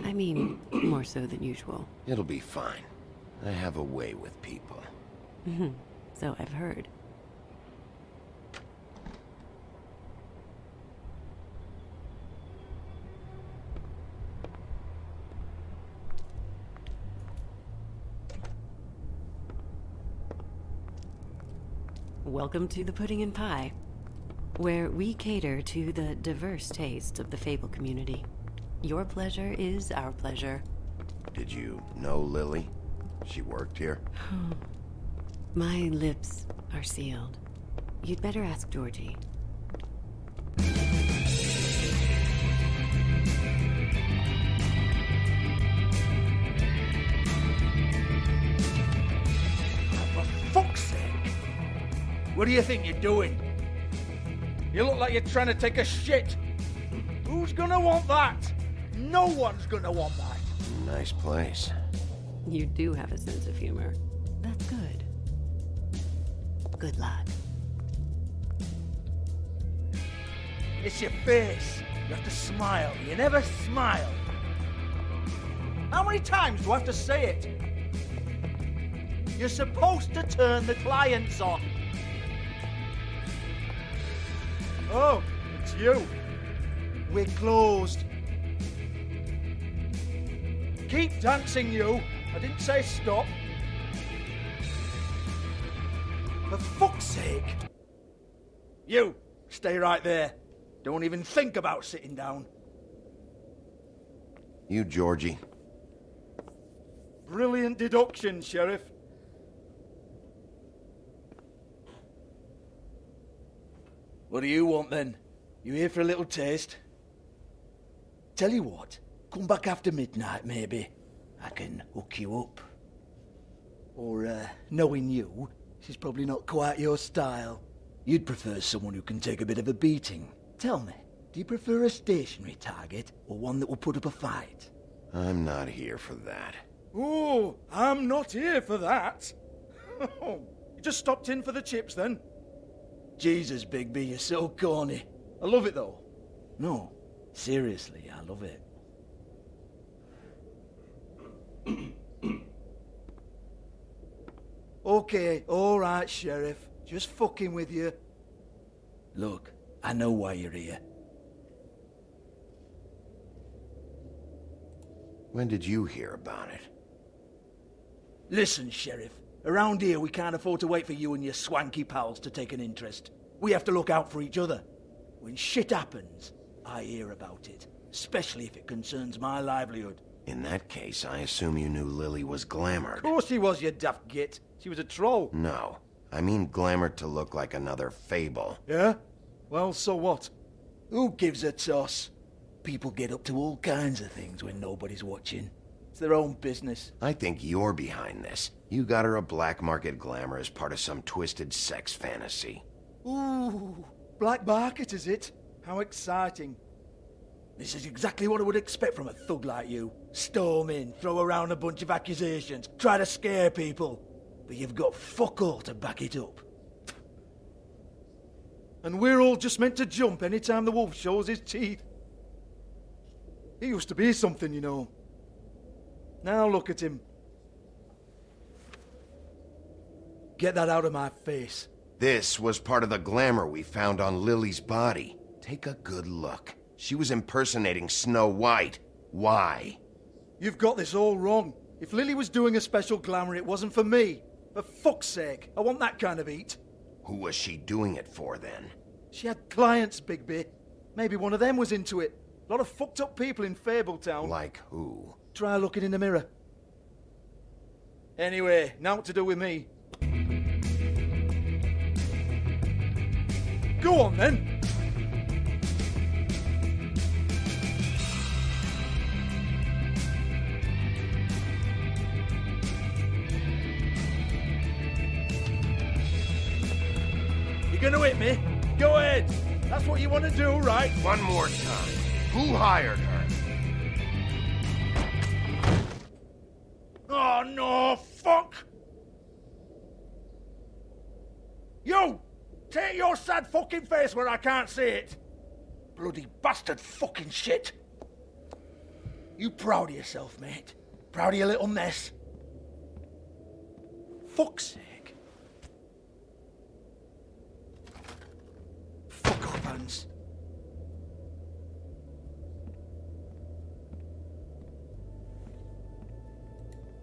I mean, more so than usual. It'll be fine. I have a way with people. So I've heard. Welcome to the Pudding and Pie, where we cater to the diverse tastes of the Fable community. Your pleasure is our pleasure. Did you know Lily? She worked here? My lips are sealed. You'd better ask Georgie. For fuck's sake! What do you think you're doing? You look like you're trying to take a shit. Who's gonna want that? No one's gonna want that. Nice place. You do have a sense of humor. That's good. Good luck. It's your face. You have to smile. You never smile. How many times do I have to say it? You're supposed to turn the clients on. Oh, it's you. We're closed. Keep dancing, you. I didn't say stop. For fuck's sake. You, stay right there. Don't even think about sitting down. You, Georgie. Brilliant deduction, Sheriff. What do you want then? You here for a little taste? Tell you what, come back after midnight maybe. I can hook you up. Or, knowing you, she's probably not quite your style. You'd prefer someone who can take a bit of a beating. Tell me, do you prefer a stationary target or one that will put up a fight? I'm not here for that. Oh, I'm not here for that. You just stopped in for the chips then? Jesus, Bigby, you're so corny. I love it though. No, seriously, I love it. Okay, alright, Sheriff. Just fucking with you. Look, I know why you're here. When did you hear about it? Listen, Sheriff. Around here, we can't afford to wait for you and your swanky pals to take an interest. We have to look out for each other. When shit happens, I hear about it. Especially if it concerns my livelihood. In that case, I assume you knew Lily was glamored. Of course she was, you daft git. She was a troll. No. I mean glamored to look like another fable. Yeah? Well, so what? Who gives a toss? People get up to all kinds of things when nobody's watching. It's their own business. I think you're behind this. You got her a black market glamour as part of some twisted sex fantasy. Ooh, black market is it? How exciting. This is exactly what I would expect from a thug like you. Storm in, throw around a bunch of accusations, try to scare people. But you've got fuck all to back it up. And we're all just meant to jump any time the wolf shows his teeth. He used to be something, you know. Now look at him. Get that out of my face. This was part of the glamour we found on Lily's body. Take a good look. She was impersonating Snow White. Why? You've got this all wrong. If Lily was doing a special glamour, it wasn't for me. For fuck's sake, I want that kind of eat. Who was she doing it for, then? She had clients, Bigby. Maybe one of them was into it. A lot of fucked up people in Fabletown. Like who? Try looking in the mirror. Anyway, now what to do with me. Go on, then. You're gonna hit me? Go ahead. That's what you want to do, right? One more time. Who hired her? Oh, no, fuck! You! Take your sad fucking face where I can't see it! Bloody bastard fucking shit! You proud of yourself, mate? Proud of your little mess? Fuck's sake. Fuck off, Hans.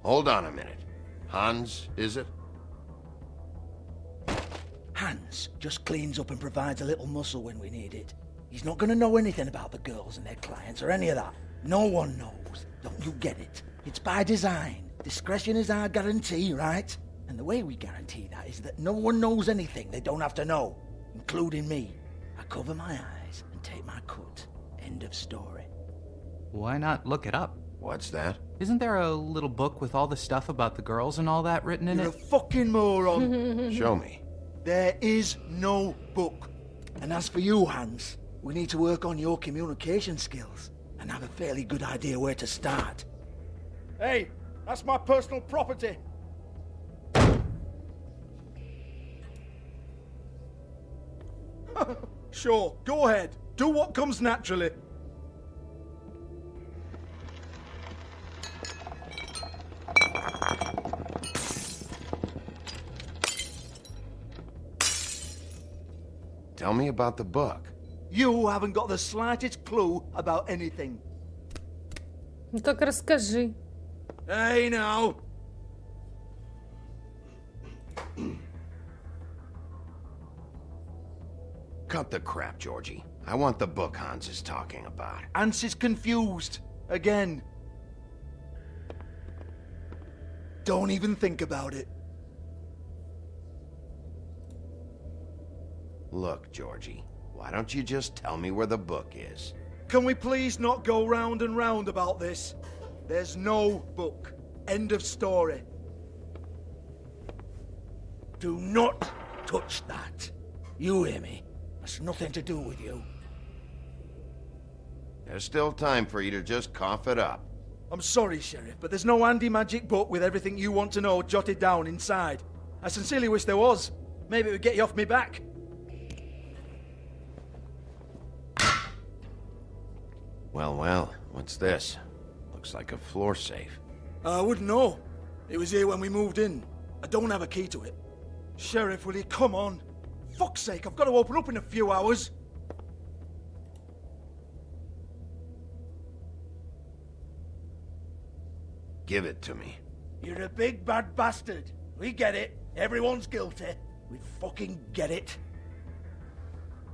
Hold on a minute. Hans, is it? Hans just cleans up and provides a little muscle when we need it. He's not gonna know anything about the girls and their clients or any of that. No one knows. Don't you get it? It's by design. Discretion is our guarantee, right? And the way we guarantee that is that no one knows anything they don't have to know, including me. I cover my eyes and take my cut. End of story. Why not look it up? What's that? Isn't there a little book with all the stuff about the girls and all that written in You're it? a fucking moron. Show me. There is no book. And as for you, Hans, we need to work on your communication skills and have a fairly good idea where to start. Hey, that's my personal property. Sure, go ahead. Do what comes naturally. Tell me about the book. You haven't got the slightest clue about anything. Ну так расскажи. Hey, now. Cut the crap, Georgie. I want the book Hans is talking about. Hans is confused. Again. Don't even think about it. Look, Georgie, why don't you just tell me where the book is? Can we please not go round and round about this? There's no book. End of story. Do not touch that. You hear me? That's nothing to do with you. There's still time for you to just cough it up. I'm sorry, Sheriff, but there's no handy magic book with everything you want to know jotted down inside. I sincerely wish there was. Maybe it would get you off me back. Well, what's this? Looks like a floor safe. I wouldn't know. It was here when we moved in. I don't have a key to it. Sheriff, will you come on? Fuck's sake, I've got to open up in a few hours. Give it to me. You're a big bad bastard. We get it. Everyone's guilty. We fucking get it.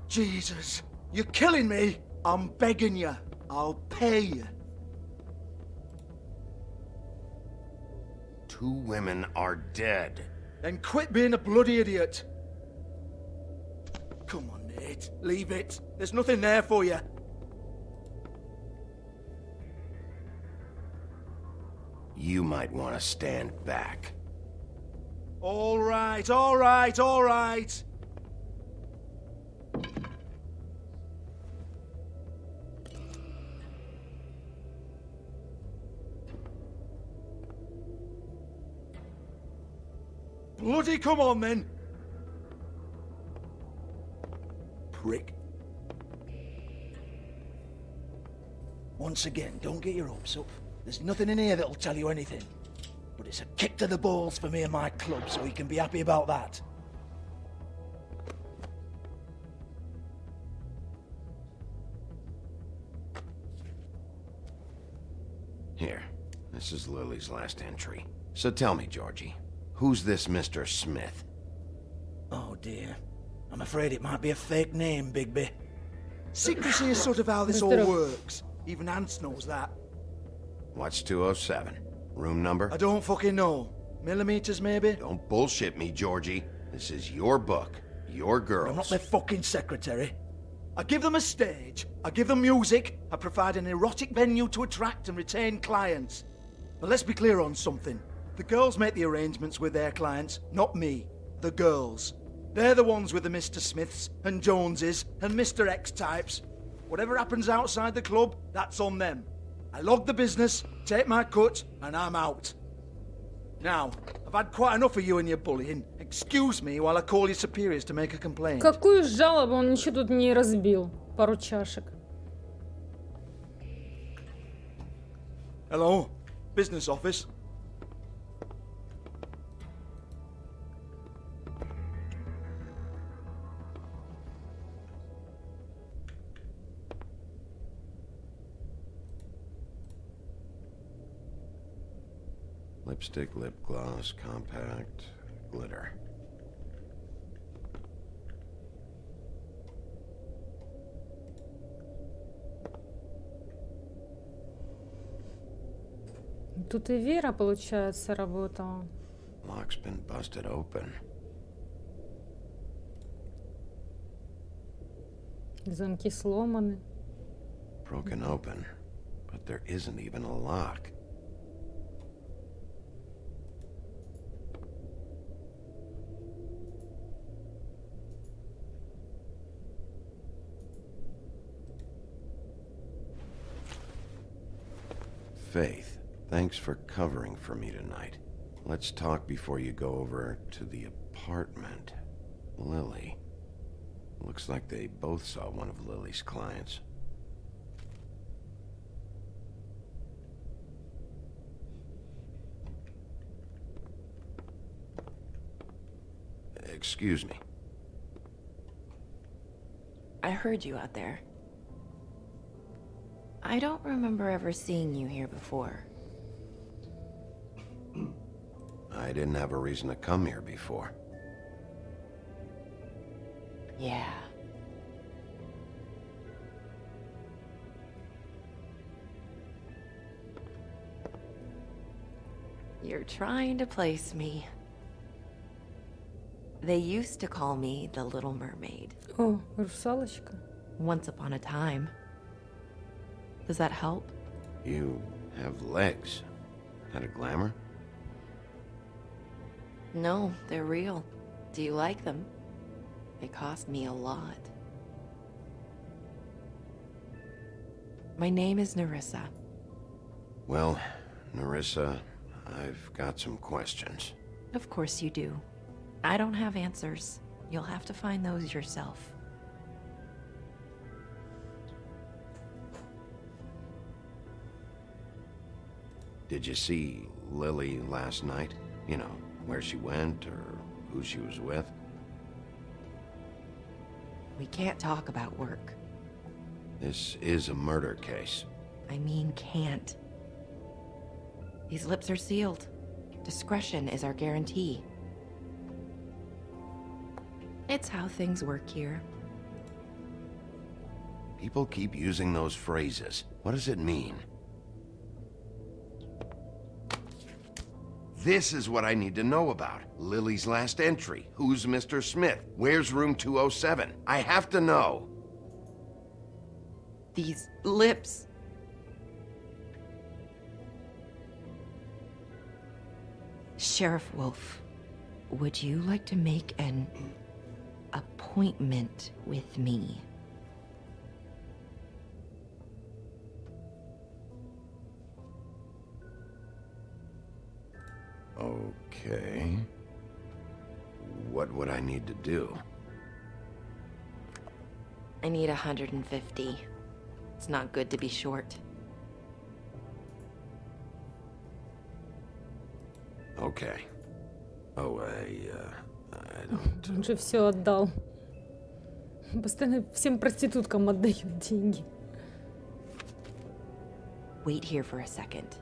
Jesus, you're killing me. I'm begging you. I'll pay you. 2 women are dead. Then quit being a bloody idiot. Come on, Nate. Leave it. There's nothing there for you. You might want to stand back. All right, all right, all right. Bloody come on, then. Prick. Once again, don't get your hopes up. There's nothing in here that'll tell you anything. But it's a kick to the balls for me and my club, so you can be happy about that. Here, this is Lily's last entry. So tell me, Georgie, who's this Mr. Smith? Oh dear. I'm afraid it might be a fake name, Bigby. Secrecy is sort of how this all works. Even Hans knows that. What's 207? Room number? I don't fucking know. Millimeters, maybe? Don't bullshit me, Georgie. This is your book. Your girls. I'm not their fucking secretary. I give them a stage. I give them music. I provide an erotic venue to attract and retain clients. But let's be clear on something. The girls make the arrangements with their clients, not me. The girls. They're the ones with the Mr. Smiths and Joneses and Mr. X types. Whatever happens outside the club, that's on them. I log the business, take my cut, and I'm out. Now, I've had quite enough of you and your bullying. Excuse me while I call your superiors to make a complaint. Какую жалобу? Он ничего тут не разбил. Пару чашек. Hello? Business office? Lipstick, lip gloss, compact, glitter. Тут и Вера, получается, работала. Lock's been busted open. Замки сломаны. Broken open. But there isn't even a lock. Faith, thanks for covering for me tonight. Let's talk before you go over to the apartment. Lily. Looks like they both saw one of Lily's clients. Excuse me. I heard you out there. I don't remember ever seeing you here before. I didn't have a reason to come here before. Yeah. You're trying to place me. They used to call me the Little Mermaid. О, русалочка. Once upon a time. Does that help? You have legs. That a glamour? No, they're real. Do you like them? They cost me a lot. My name is Nerissa. Well, Nerissa, I've got some questions. Of course you do. I don't have answers. You'll have to find those yourself. Did you see Lily last night? You know, where she went or who she was with? We can't talk about work. This is a murder case. I mean can't. These lips are sealed. Discretion is our guarantee. It's how things work here. People keep using those phrases. What does it mean? This is what I need to know about. Lily's last entry. Who's Mr. Smith? Where's room 207? I have to know. These lips. Sheriff Wolf, would you like to make an appointment with me? Okay. What would I need to do? I need 150. It's not good to be short. Okay. Oh, I don't... Он же все отдал. Постоянно всем проституткам отдают деньги. Wait here for a second.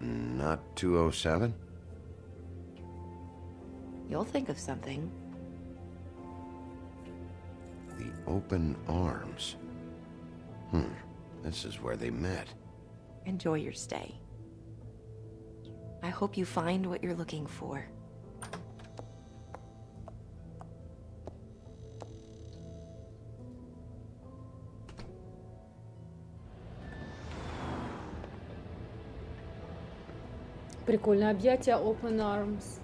Not 207? You'll think of something. The open arms. This is where they met. Enjoy your stay. I hope you find what you're looking for. Прикольное объятие Open Arms.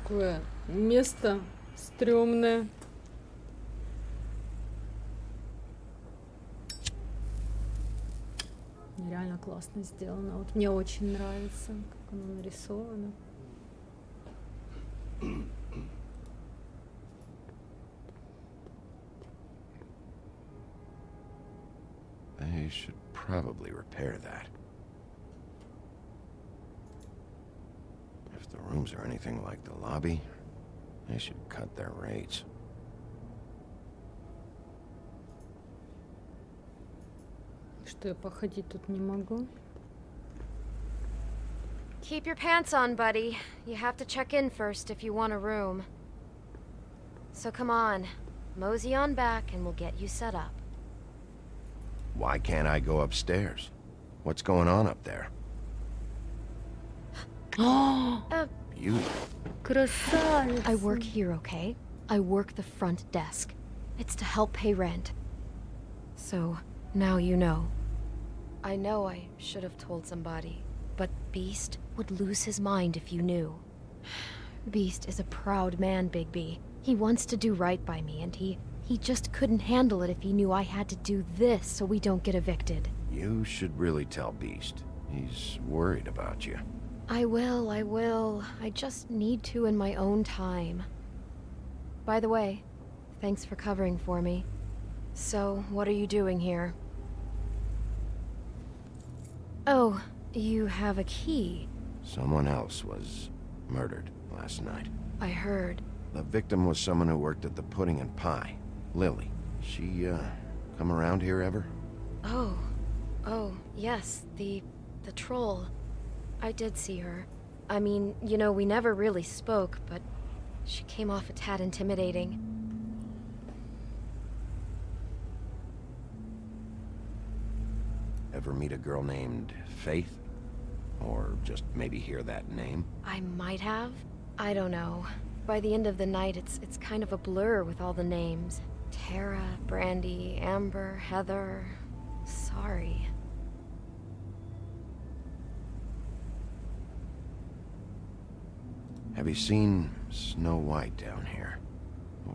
Такое место стрёмное. Реально классно сделано. Вот мне очень нравится, как оно нарисовано. They should probably repair that. If the rooms are anything like the lobby, they should cut their rates. Что я походить тут не могу? Keep your pants on, buddy. You have to check in first if you want a room. So come on, mosey on back and we'll get you set up. Why can't I go upstairs? What's going on up there? Beauty. Красавица. I work here, okay? I work the front desk. It's to help pay rent. So, now you know. I know I should have told somebody, but Beast would lose his mind if you knew. Beast is a proud man, Bigby. He wants to do right by me, and he just couldn't handle it if he knew I had to do this so we don't get evicted. You should really tell Beast. He's worried about you. I will. I just need to in my own time. By the way, thanks for covering for me. So, what are you doing here? Oh, you have a key. Someone else was murdered last night. I heard. The victim was someone who worked at the Pudding and Pie. Lily. She, come around here ever? Oh, yes, the troll. I did see her. I mean, you know, we never really spoke, but she came off a tad intimidating. Ever meet a girl named Faith? Or just maybe hear that name? I might have. I don't know. By the end of the night, it's kind of a blur with all the names. Tara, Brandy, Amber, Heather. Sorry. Have you seen Snow White down here?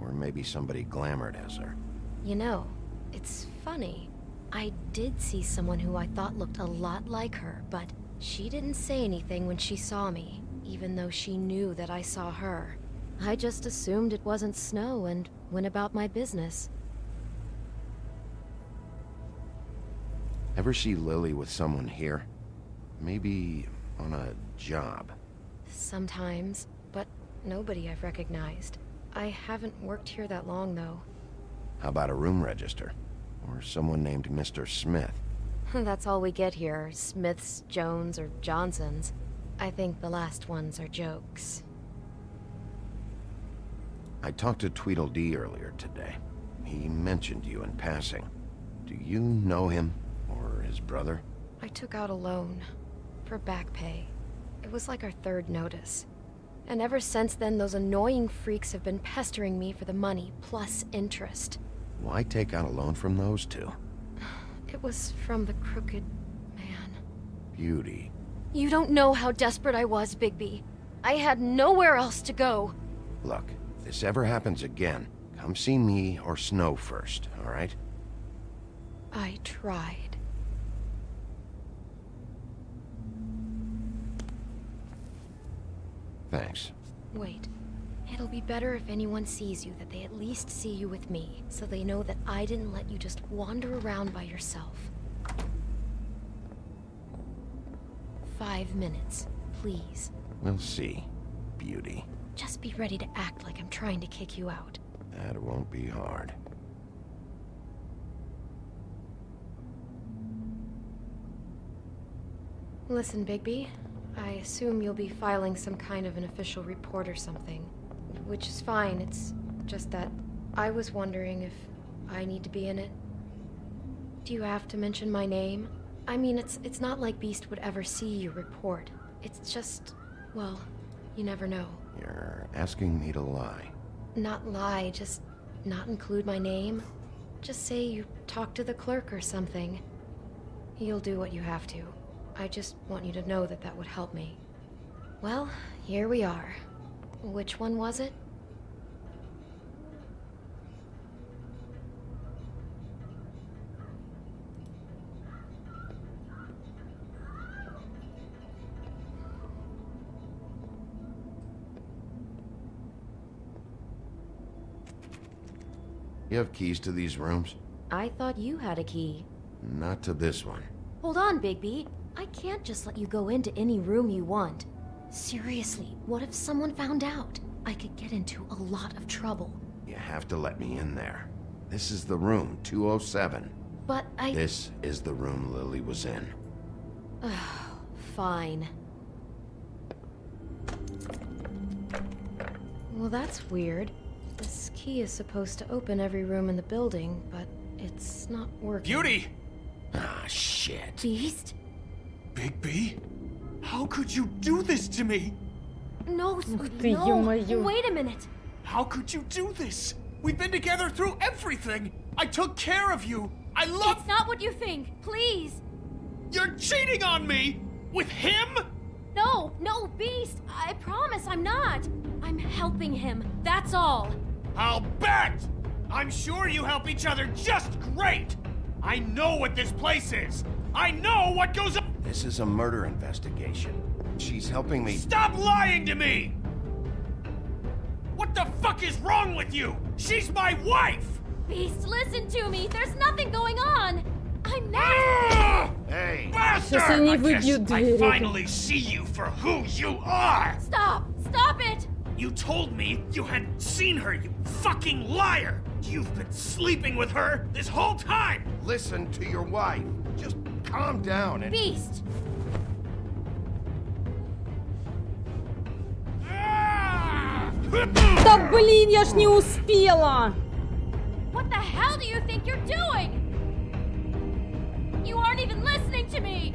Or maybe somebody glamored as her? You know, it's funny. I did see someone who I thought looked a lot like her, but she didn't say anything when she saw me, even though she knew that I saw her. I just assumed it wasn't Snow and went about my business. Ever see Lily with someone here? Maybe on a job? Sometimes, but nobody I've recognized. I haven't worked here that long, though. How about a room register? Or someone named Mr. Smith? That's all we get here, Smiths, Jones, or Johnsons. I think the last ones are jokes. I talked to Tweedledee earlier today. He mentioned you in passing. Do you know him? Or his brother? I took out a loan. For back pay. It was like our third notice. And ever since then, those annoying freaks have been pestering me for the money, plus interest. Why take out a loan from those two? It was from the crooked man. Beauty. You don't know how desperate I was, Bigby. I had nowhere else to go. Look, if this ever happens again, come see me or Snow first, all right? I tried. Thanks. Wait. It'll be better if anyone sees you that they at least see you with me, so they know that I didn't let you just wander around by yourself. 5 minutes, please. We'll see, Beauty. Just be ready to act like I'm trying to kick you out. That won't be hard. Listen, Bigby. I assume you'll be filing some kind of an official report or something. Which is fine, it's just that I was wondering if I need to be in it. Do you have to mention my name? I mean, it's not like Beast would ever see your report. It's just, well, you never know. You're asking me to lie. Not lie, just not include my name. Just say you talked to the clerk or something. You'll do what you have to. I just want you to know that that would help me. Well, here we are. Which one was it? You have keys to these rooms? I thought you had a key. Not to this one. Hold on, Bigby. I can't just let you go into any room you want. Seriously, what if someone found out? I could get into a lot of trouble. You have to let me in there. This is the room, 207. But This is the room Lily was in. Fine. Well, that's weird. This key is supposed to open every room in the building, but it's not working. Beauty! Ah, shit. Beast? Bigby? How could you do this to me? No, Ух sweetie, ты, no. ё-моё. Wait a minute. How could you do this? We've been together through everything. I took care of you. I love... It's not what you think. Please. You're cheating on me! With him? No, Beast. I promise I'm not. I'm helping him. That's all. I'll bet! I'm sure you help each other just great! I know what this place is! I know what goes on! This is a murder investigation. She's helping me... Stop lying to me! What the fuck is wrong with you? She's my wife! Beast, listen to me. There's nothing going on. I'm not. Hey! Bastard! Сейчас они I guess выбьют I дверь. finally see you for who you are! Stop. Stop it. You told me you had seen her, you fucking liar! You've been sleeping with her this whole time! Listen to your wife. Just calm down and... Beast. Да блин, я ж не успела! What the hell do you think you're doing? You aren't even listening to me.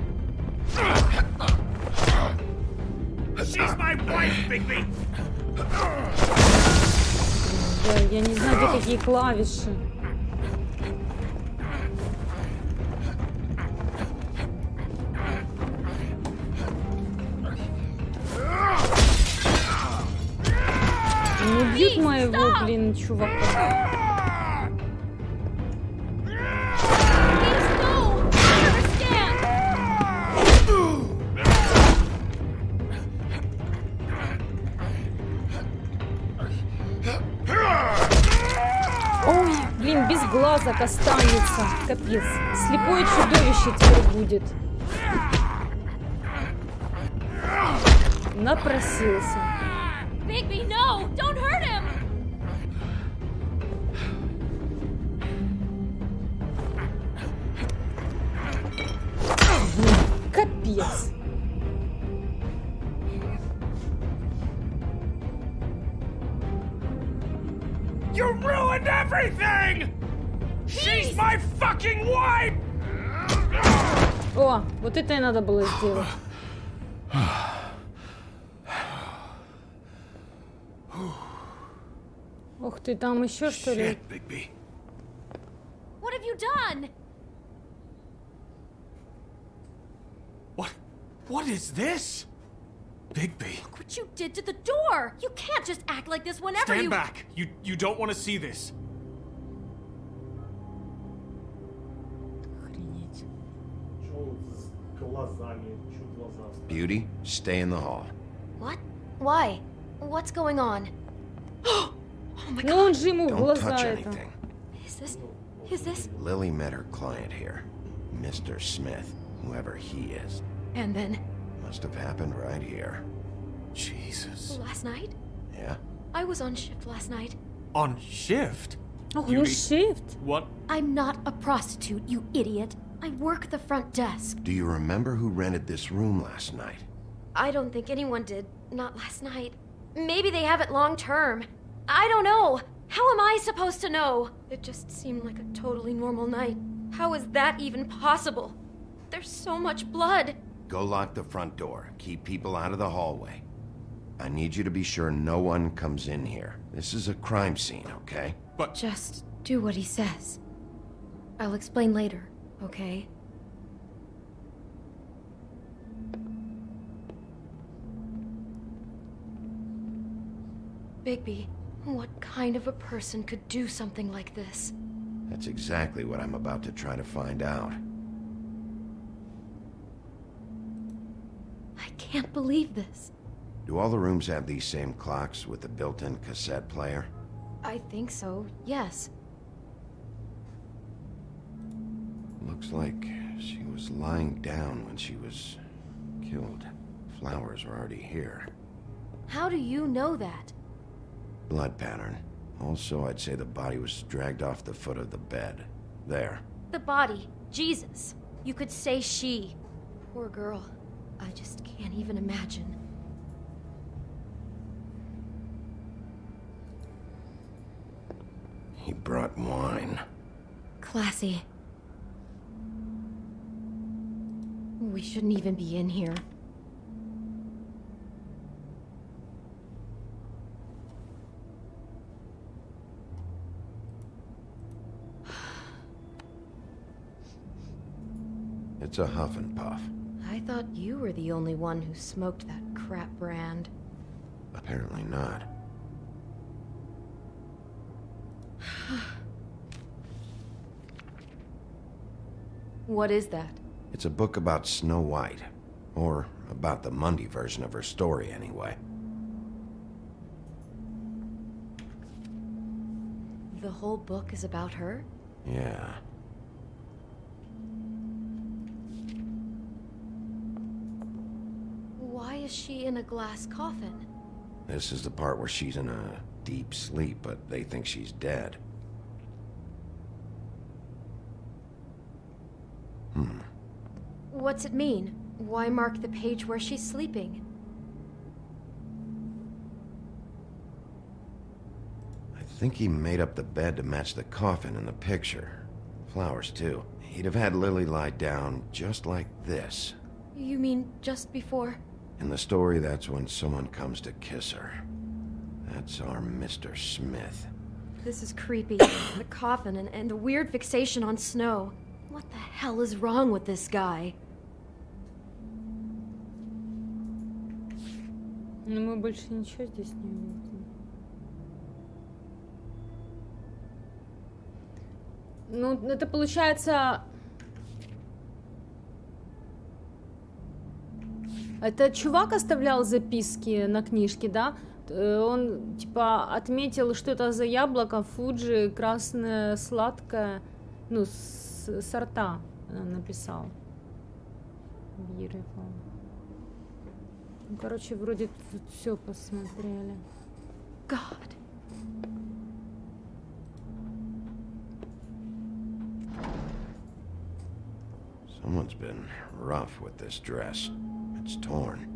She's my wife, Bigby! Я не знаю, где какие клавиши. Не бьют моего, блин, чувака. Ой, блин, без глазок останется. Капец. Слепое чудовище теперь будет. Напросился. Bigby, no! Don't hurt him! Капец. You ruined everything! She's my fucking wife! О, вот это и надо было сделать. Ух ты, там еще что ли? Shit, Bigby. What have you done? What is this? Bigby. Look what you did to the door! You can't just act like this whenever Stand you- back. You don't want to see this. Охренеть. Beauty, stay in the hall. What? Why? What's going on? Ну он же ему в Don't глаза touch это. anything. Is this? Lily met her client here, Mr. Smith, whoever he is. And then? Must have happened right here. Jesus. Last night? Yeah? I was on shift last night. On shift? Oh, on shift? What? I'm not a prostitute, you idiot. I work the front desk. Do you remember who rented this room last night? I don't think anyone did. Not last night. Maybe they have it long term. I don't know. How am I supposed to know? It just seemed like a totally normal night. How is that even possible? There's so much blood. Go lock the front door. Keep people out of the hallway. I need you to be sure no one comes in here. This is a crime scene, okay? But... Just do what he says. I'll explain later, okay? Bigby, what kind of a person could do something like this? That's exactly what I'm about to try to find out. I can't believe this. Do all the rooms have these same clocks with the built-in cassette player? I think so, yes. Looks like she was lying down when she was killed. Flowers were already here. How do you know that? Blood pattern. Also, I'd say the body was dragged off the foot of the bed. There. The body. Jesus. You could say she. Poor girl. I just can't even imagine. He brought wine. Classy. We shouldn't even be in here. It's a huff and puff. I thought you were the only one who smoked that crap brand. Apparently not. What is that? It's a book about Snow White. Or about the Mundy version of her story, anyway. The whole book is about her? Yeah. Why is she in a glass coffin? This is the part where she's in a deep sleep, but they think she's dead. What's it mean? Why mark the page where she's sleeping? I think he made up the bed to match the coffin in the picture. Flowers, too. He'd have had Lily lie down just like this. You mean just before? In the story, that's when someone comes to kiss her. That's our Mr. Smith. This is creepy. The coffin and the weird fixation on snow. What the hell is wrong with this guy? Но мы больше ничего здесь не увидим. Ну, это получается... Это чувак оставлял записки на книжке, да? Он, типа, отметил, что это за яблоко, Фуджи, красное, сладкое, ну, сорта написал. Beautiful. Ну, короче, вроде тут все посмотрели. God. Someone's been rough with this dress. It's torn.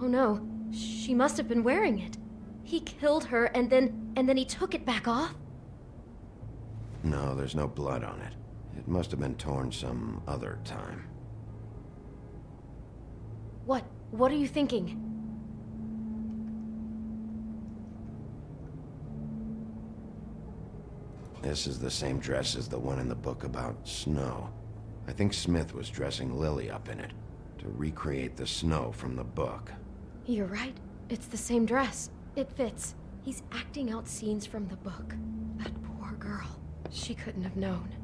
Oh no, she must have been wearing it. He killed her and then he took it back off? No, there's no blood on it. It must have been torn some other time. What are you thinking? This is the same dress as the one in the book about snow. I think Smith was dressing Lily up in it to recreate the snow from the book. You're right. It's the same dress. It fits. He's acting out scenes from the book. That poor girl. She couldn't have known.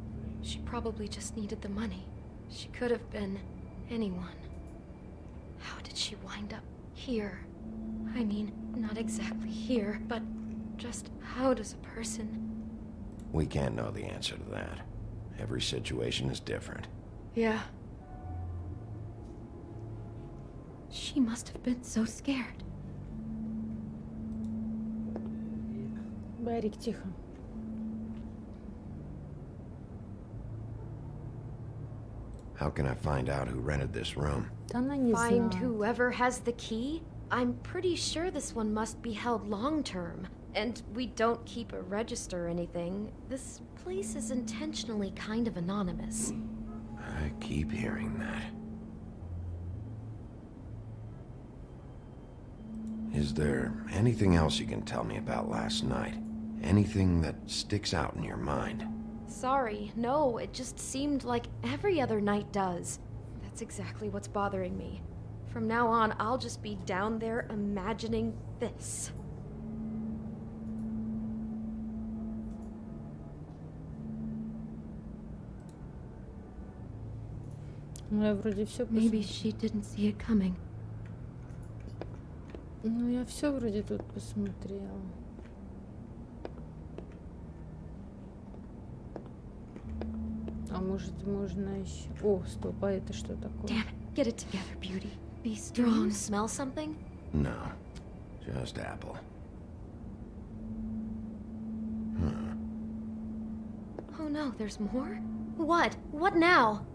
She probably just needed the money. She could have been anyone. How did she wind up here? I mean, not exactly here, but just how does a person... We can't know the answer to that. Every situation is different. Yeah. She must have been so scared. Барик, тихо. How can I find out who rented this room? Да она не Find знает. whoever has the key? I'm pretty sure this one must be held long-term. And we don't keep a register or anything. This place is intentionally kind of anonymous. I keep hearing that. Is there anything else you can tell me about last night? Anything that sticks out in your mind? Sorry, no, it just seemed like every other night does. That's exactly what's bothering me. From now on, I'll just be down there imagining this. Ну, я вроде все Maybe she didn't see it coming. Ну, я все вроде тут посмотрела. А может, можно еще... О, стоп, а это что такое? Damn it. Get it together, Beauty. Be strong. Do you smell something? No, just apple. Huh. Oh no, there's more? What? What now?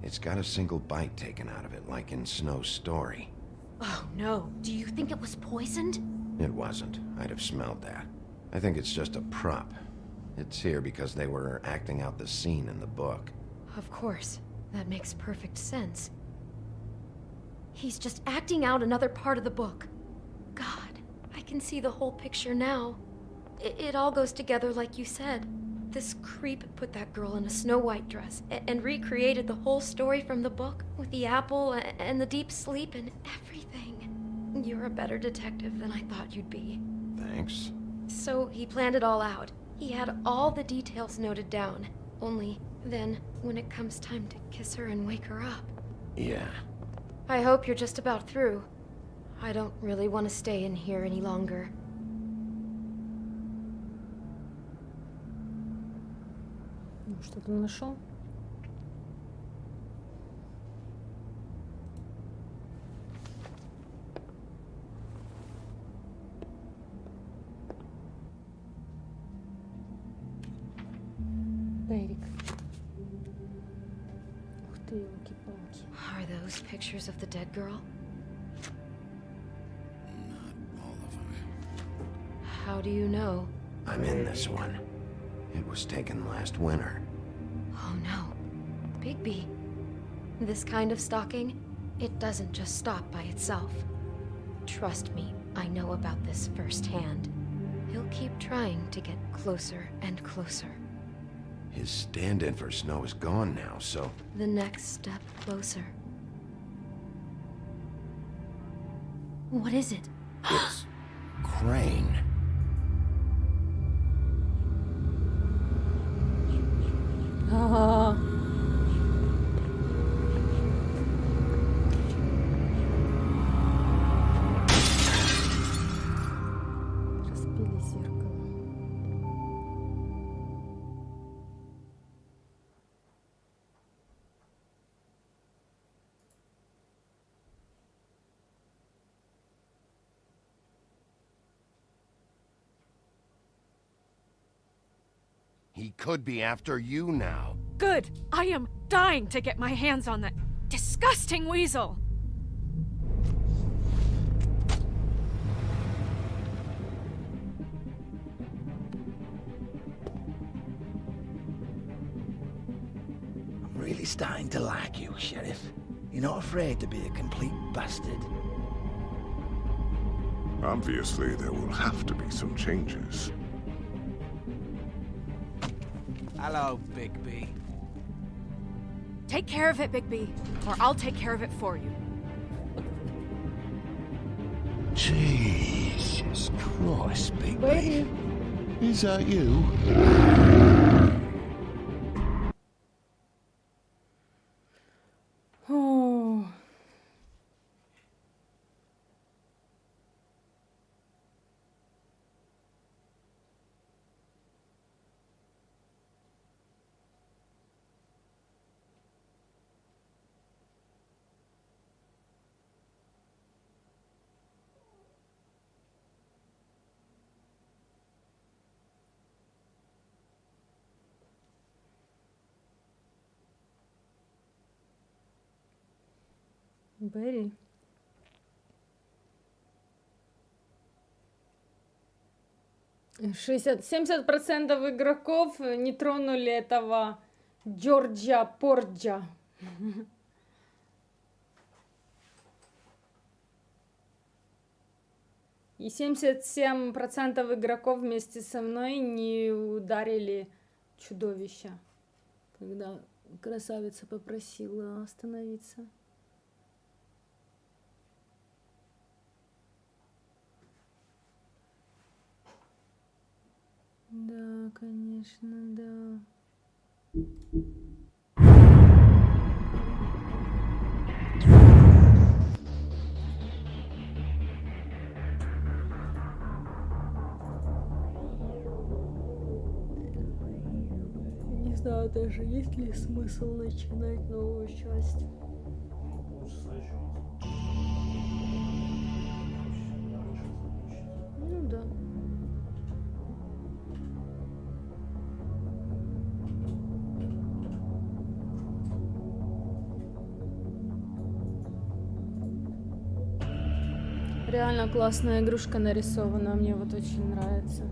It's got a single bite taken out of it, like in Snow's story. Oh no. Do you think it was poisoned? It wasn't. I'd have smelled that. I think it's just a prop. It's here because they were acting out the scene in the book. Of course. That makes perfect sense. He's just acting out another part of the book. God, I can see the whole picture now. It all goes together like you said. This creep put that girl in a Snow White dress and recreated the whole story from the book with the apple and the deep sleep and everything. You're a better detective than I thought you'd be. Thanks. So he planned it all out. He had all the details noted down. Only then, when it comes time to kiss her and wake her up. Yeah. I hope you're just about through. I don't really want to stay in here any longer. Что ты нашел? Берег. Ух ты, елки-палки. Are those pictures of the dead girl? Not all of them. How do you know? I'm in this one. It was taken last winter. Oh no. Bigby. This kind of stalking, it doesn't just stop by itself. Trust me, I know about this firsthand. He'll keep trying to get closer and closer. His stand-in for Snow is gone now, so... The next step closer. What is it? It's... Crane. Разбили зеркало. He could be after you now. Good! I am dying to get my hands on that disgusting weasel! I'm really starting to like you, Sheriff. You're not afraid to be a complete bastard. Obviously, there will have to be some changes. Hello, Bigby. Take care of it, Bigby, or I'll take care of it for you. Jesus Christ, Bigby. Is that you? Oh. Берри. Шестьдесят 70% игроков не тронули этого Джорджа Порджа. И 77% игроков вместе со мной не ударили чудовища, когда красавица попросила остановиться. Да, конечно, да. Не знаю даже, есть ли смысл начинать новую часть. Ну да. Реально классная игрушка нарисована, мне вот очень нравится.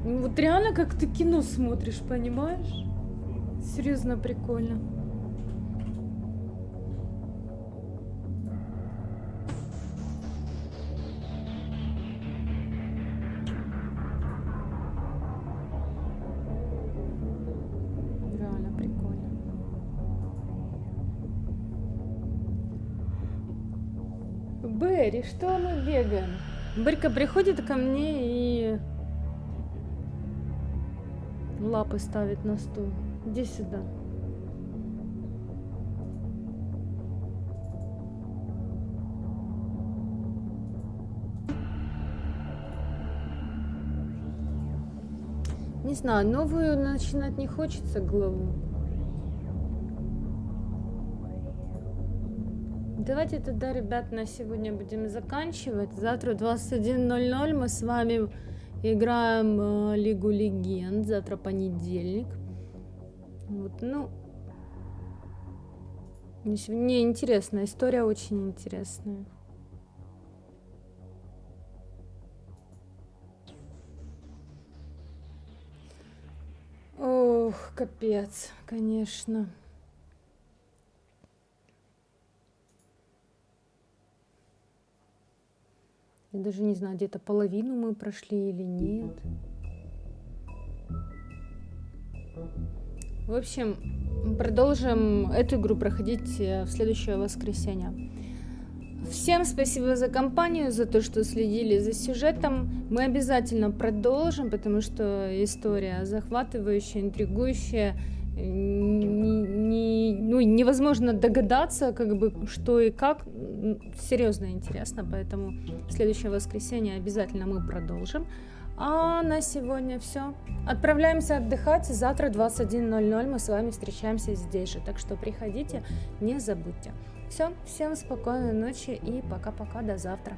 Ну, вот реально как ты кино смотришь, понимаешь? Серьезно прикольно. Реально прикольно. Берри, что мы бегаем? Берька приходит ко мне и лапы ставит на стул. Иди сюда. Не знаю, новую начинать не хочется главу. Давайте тогда, ребят, на сегодня будем заканчивать. Завтра в 21:00 мы с вами играем Лигу Легенд. Завтра понедельник. Вот, ну, мне интересно, история очень интересная. Ох, капец, конечно. Я даже не знаю, где-то половину мы прошли или нет. В общем, продолжим эту игру проходить в следующее воскресенье. Всем спасибо за компанию, за то, что следили за сюжетом. Мы обязательно продолжим, потому что история захватывающая, интригующая. Невозможно догадаться, как бы, что и как. Серьезно интересно, поэтому в следующее воскресенье обязательно мы продолжим. А на сегодня все. Отправляемся отдыхать. Завтра 21:00 мы с вами встречаемся здесь же. Так что приходите, не забудьте. Все, всем спокойной ночи и пока-пока, до завтра.